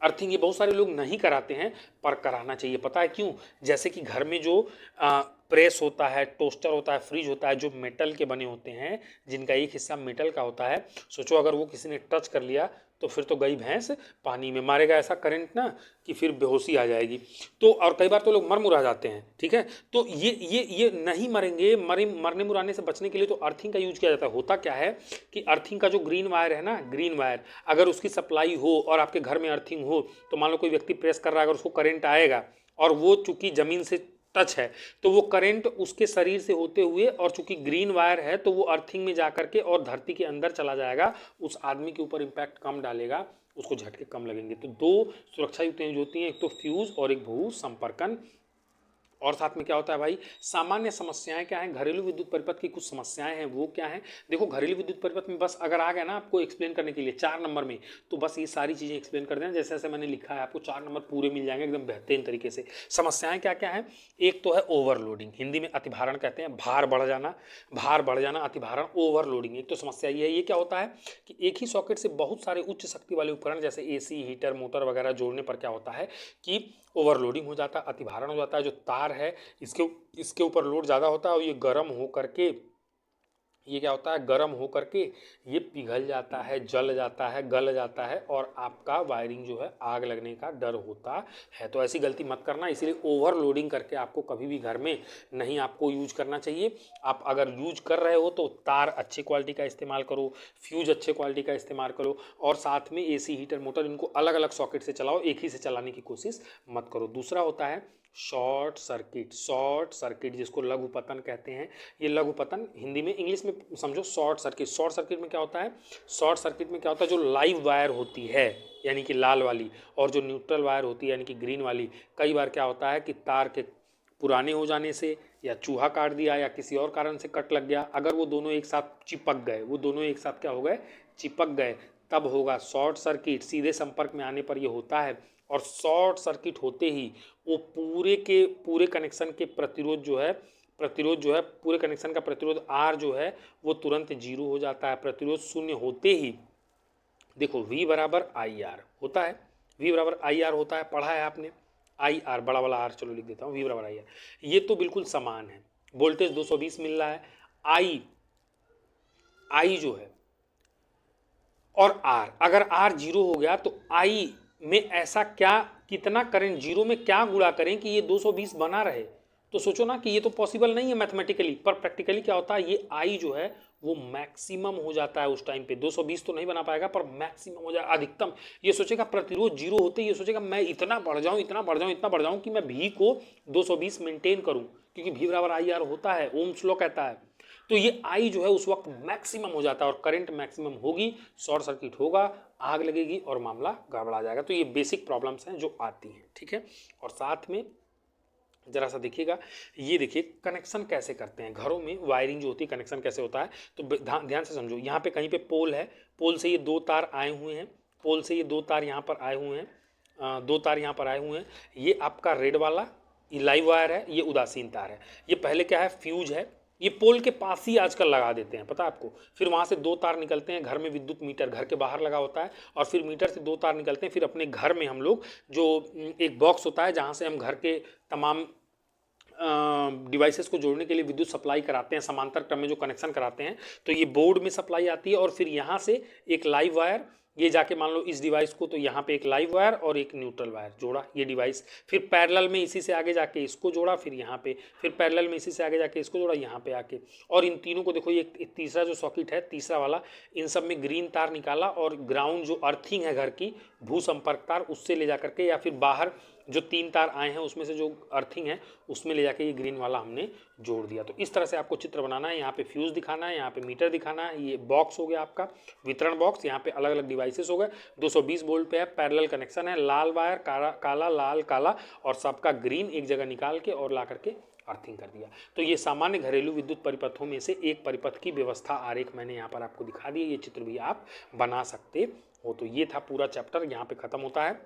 अर्थिंग ये बहुत सारे लोग नहीं कराते हैं पर कराना चाहिए। पता है क्यों? जैसे कि घर में जो प्रेस होता है, टोस्टर होता है, फ्रिज होता है, जो मेटल के बने होते हैं, जिनका एक हिस्सा मेटल का होता है, सोचो अगर वो किसी ने टच कर लिया तो फिर तो गई भैंस पानी में, मारेगा ऐसा करंट ना कि फिर बेहोशी आ जाएगी। तो और कई बार तो लोग मर मुरा जाते हैं, ठीक है। तो ये नहीं मरेंगे, मरने मुराने से बचने के लिए तो अर्थिंग का यूज किया जाता है। होता क्या है कि अर्थिंग का जो ग्रीन वायर है ना, ग्रीन वायर, अगर उसकी सप्लाई हो और आपके घर में अर्थिंग हो, तो मान लो कोई व्यक्ति प्रेस कर रहा है, अगर उसको करंट आएगा और वो चूंकि जमीन से टच है, तो वो करंट उसके शरीर से होते हुए, और चूंकि ग्रीन वायर है तो वो अर्थिंग में जाकर के और धरती के अंदर चला जाएगा, उस आदमी के ऊपर इम्पैक्ट कम डालेगा, उसको झटके कम लगेंगे। तो दो सुरक्षा युक्तियां यूज होती हैं, एक तो फ्यूज और एक भू संपर्कन। और साथ में क्या होता है भाई, सामान्य समस्याएं क्या हैं, घरेलू विद्युत परिपथ की कुछ समस्याएं हैं, वो क्या है। देखो घरेलू विद्युत परिपथ में बस अगर आ गया ना आपको एक्सप्लेन करने के लिए 4 नंबर में, तो बस ये सारी चीजें एक्सप्लेन कर देना जैसे जैसे मैंने लिखा है, आपको 4 नंबर पूरे मिल जाएंगे एकदम बेहतरीन तरीके से। समस्याएं क्या क्या है, एक तो है ओवरलोडिंग, हिंदी में अतिभारण कहते हैं, भार बढ़ जाना, अतिभारण, ओवरलोडिंग। एक तो समस्या ये है, ये क्या होता है कि एक ही सॉकेट से बहुत सारे उच्च शक्ति वाले उपकरण जैसे एसी, हीटर, मोटर वगैरह जोड़ने पर क्या होता है कि ओवरलोडिंग हो जाता है, अतिभारण हो जाता है। जो तार है इसके ऊपर लोड ज़्यादा होता है और ये गर्म हो करके, ये क्या होता है, गर्म हो करके ये पिघल जाता है, जल जाता है, गल जाता है, और आपका वायरिंग जो है आग लगने का डर होता है। तो ऐसी गलती मत करना, इसीलिए ओवरलोडिंग करके आपको कभी भी घर में नहीं आपको यूज करना चाहिए। आप अगर यूज कर रहे हो तो तार अच्छे क्वालिटी का इस्तेमाल करो, फ्यूज अच्छे क्वालिटी का इस्तेमाल करो, और साथ में एसी, हीटर, मोटर इनको अलग अलग सॉकेट से चलाओ, एक ही से चलाने की कोशिश मत करो। दूसरा होता है शॉर्ट सर्किट जिसको लघु पतन कहते हैं। ये लघु पतन हिंदी में, इंग्लिश में समझो शॉर्ट सर्किट। शॉर्ट सर्किट में क्या होता है, शॉर्ट सर्किट में क्या होता है, जो लाइव वायर होती है यानी कि लाल वाली, और जो न्यूट्रल वायर होती है यानी कि ग्रीन वाली, कई बार क्या होता है कि तार के पुराने हो जाने से, या चूहा काट दिया, या किसी और कारण से कट लग गया, अगर वो दोनों एक साथ चिपक गए, वो दोनों एक साथ क्या हो गए, चिपक गए, तब होगा शॉर्ट सर्किट। सीधे संपर्क में आने पर ये होता है, और शॉर्ट सर्किट होते ही वो पूरे कनेक्शन के प्रतिरोध जो है पूरे कनेक्शन का प्रतिरोध आर जो है वो तुरंत जीरो हो जाता है। प्रतिरोध शून्य होते ही देखो V बराबर आई आर होता है, V बराबर आई आर होता है, पढ़ा है आपने, आई आर बड़ा वाला आर, चलो लिख देता हूँ, V बराबर आई आर। ये तो बिल्कुल समान है, वोल्टेज 220 मिल रहा है, आई जो है और आर, अगर आर जीरो हो गया तो आई में ऐसा क्या, कितना करंट जीरो में क्या गुणा करें कि ये 220 बना रहे। तो सोचो ना कि ये तो पॉसिबल नहीं है मैथमेटिकली, पर प्रैक्टिकली क्या होता है, ये आई जो है वो मैक्सिमम हो जाता है उस टाइम पे। 220 तो नहीं बना पाएगा पर मैक्सिमम हो जाए, अधिकतम। ये सोचेगा प्रतिरोध जीरो होते ही ये सोचेगा मैं इतना बढ़ जाऊं कि मैं भी को 220 मेंटेन करूं, क्योंकि भी बराबर आई आर होता है, ओम्स लॉ कहता है। तो ये आई जो है उस वक्त मैक्सिमम हो जाता है, और करंट मैक्सिमम होगी, शॉर्ट सर्किट होगा, आग लगेगी और मामला गड़बड़ा जाएगा। तो ये बेसिक प्रॉब्लम्स हैं जो आती हैं, ठीक है। और साथ में जरा सा देखिएगा, ये देखिए कनेक्शन कैसे करते हैं घरों में, वायरिंग जो होती है कनेक्शन कैसे होता है। तो ध्यान से समझो, यहाँ पे कहीं पे पोल है, पोल से ये 2 तार आए हुए हैं, पोल से ये 2 तार यहाँ पर आए हुए हैं, 2 तार यहाँ पर आए हुए हैं। ये आपका रेड वाला ये लाइव वायर है, ये उदासीन तार है। ये पहले क्या है, फ्यूज है, ये पोल के पास ही आजकल लगा देते हैं, पता है आपको। फिर वहाँ से 2 तार निकलते हैं, घर में विद्युत मीटर घर के बाहर लगा होता है, और फिर मीटर से 2 तार निकलते हैं। फिर अपने घर में हम लोग जो एक बॉक्स होता है जहाँ से हम घर के तमाम डिवाइसेस को जोड़ने के लिए विद्युत सप्लाई कराते हैं, समांतर क्रम में जो कनेक्शन कराते हैं, तो ये बोर्ड में सप्लाई आती है, और फिर यहाँ से एक लाइव वायर, ये जाके मान लो इस डिवाइस को, तो यहाँ पे एक लाइव वायर और एक न्यूट्रल वायर जोड़ा ये डिवाइस, फिर पैरेलल में इसी से आगे जाके इसको जोड़ा, फिर यहाँ पे, फिर पैरेलल में इसी से आगे जाके इसको जोड़ा यहाँ पे आके, और इन तीनों को देखो, ये एक तीसरा जो सॉकेट है, तीसरा वाला, इन सब में ग्रीन तार निकाला, और ग्राउंड जो अर्थिंग है घर की, भू संपर्क तार, उससे ले जा करके, या फिर बाहर जो 3 तार आए हैं उसमें से जो अर्थिंग है उसमें ले जाके ये ग्रीन वाला हमने जोड़ दिया। तो इस तरह से आपको चित्र बनाना है, यहाँ पे फ्यूज दिखाना है, यहाँ पे मीटर दिखाना है, ये बॉक्स हो गया आपका वितरण बॉक्स, यहाँ पे अलग अलग डिवाइसेस हो गए, 220 वोल्ट पे है, पैरेलल कनेक्शन है, लाल वायर, काला लाल काला, और सबका ग्रीन एक जगह निकाल के और ला करके अर्थिंग कर दिया। तो ये सामान्य घरेलू विद्युत परिपथों में से एक परिपथ की व्यवस्था आरेख मैंने यहाँ पर आपको दिखा दी है, ये चित्र भी आप बना सकते हो। तो ये था पूरा चैप्टर, यहाँ पे खत्म होता है,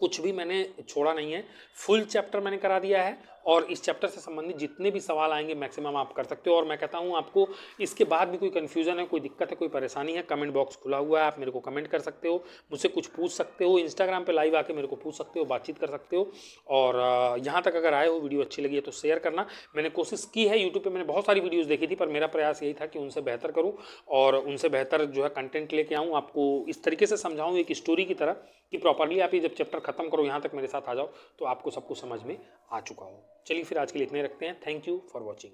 कुछ भी मैंने छोड़ा नहीं है, फुल चैप्टर मैंने करा दिया है, और इस चैप्टर से संबंधित जितने भी सवाल आएंगे मैक्सिमम आप कर सकते हो। और मैं कहता हूँ आपको इसके बाद भी कोई कन्फ्यूज़न है, कोई दिक्कत है, कोई परेशानी है, कमेंट बॉक्स खुला हुआ है, आप मेरे को कमेंट कर सकते हो, मुझसे कुछ पूछ सकते हो, इंस्टाग्राम पे लाइव आके मेरे को पूछ सकते हो, बातचीत कर सकते हो। और यहाँ तक अगर आए हो, वीडियो अच्छी लगी है तो शेयर करना। मैंने कोशिश की है, यूट्यूब पे मैंने बहुत सारी वीडियोस देखी थी, पर मेरा प्रयास यही था कि उनसे बेहतर करूं और उनसे बेहतर जो है कंटेंट लेके आऊं, आपको इस तरीके से समझाऊं एक स्टोरी की तरह कि प्रॉपरली आप ये जब चैप्टर खत्म करो, यहाँ तक मेरे साथ आ जाओ तो आपको सब कुछ समझ में आ चुका हो। चलिए फिर आज के लिए इतने रखते हैं। Thank you for watching.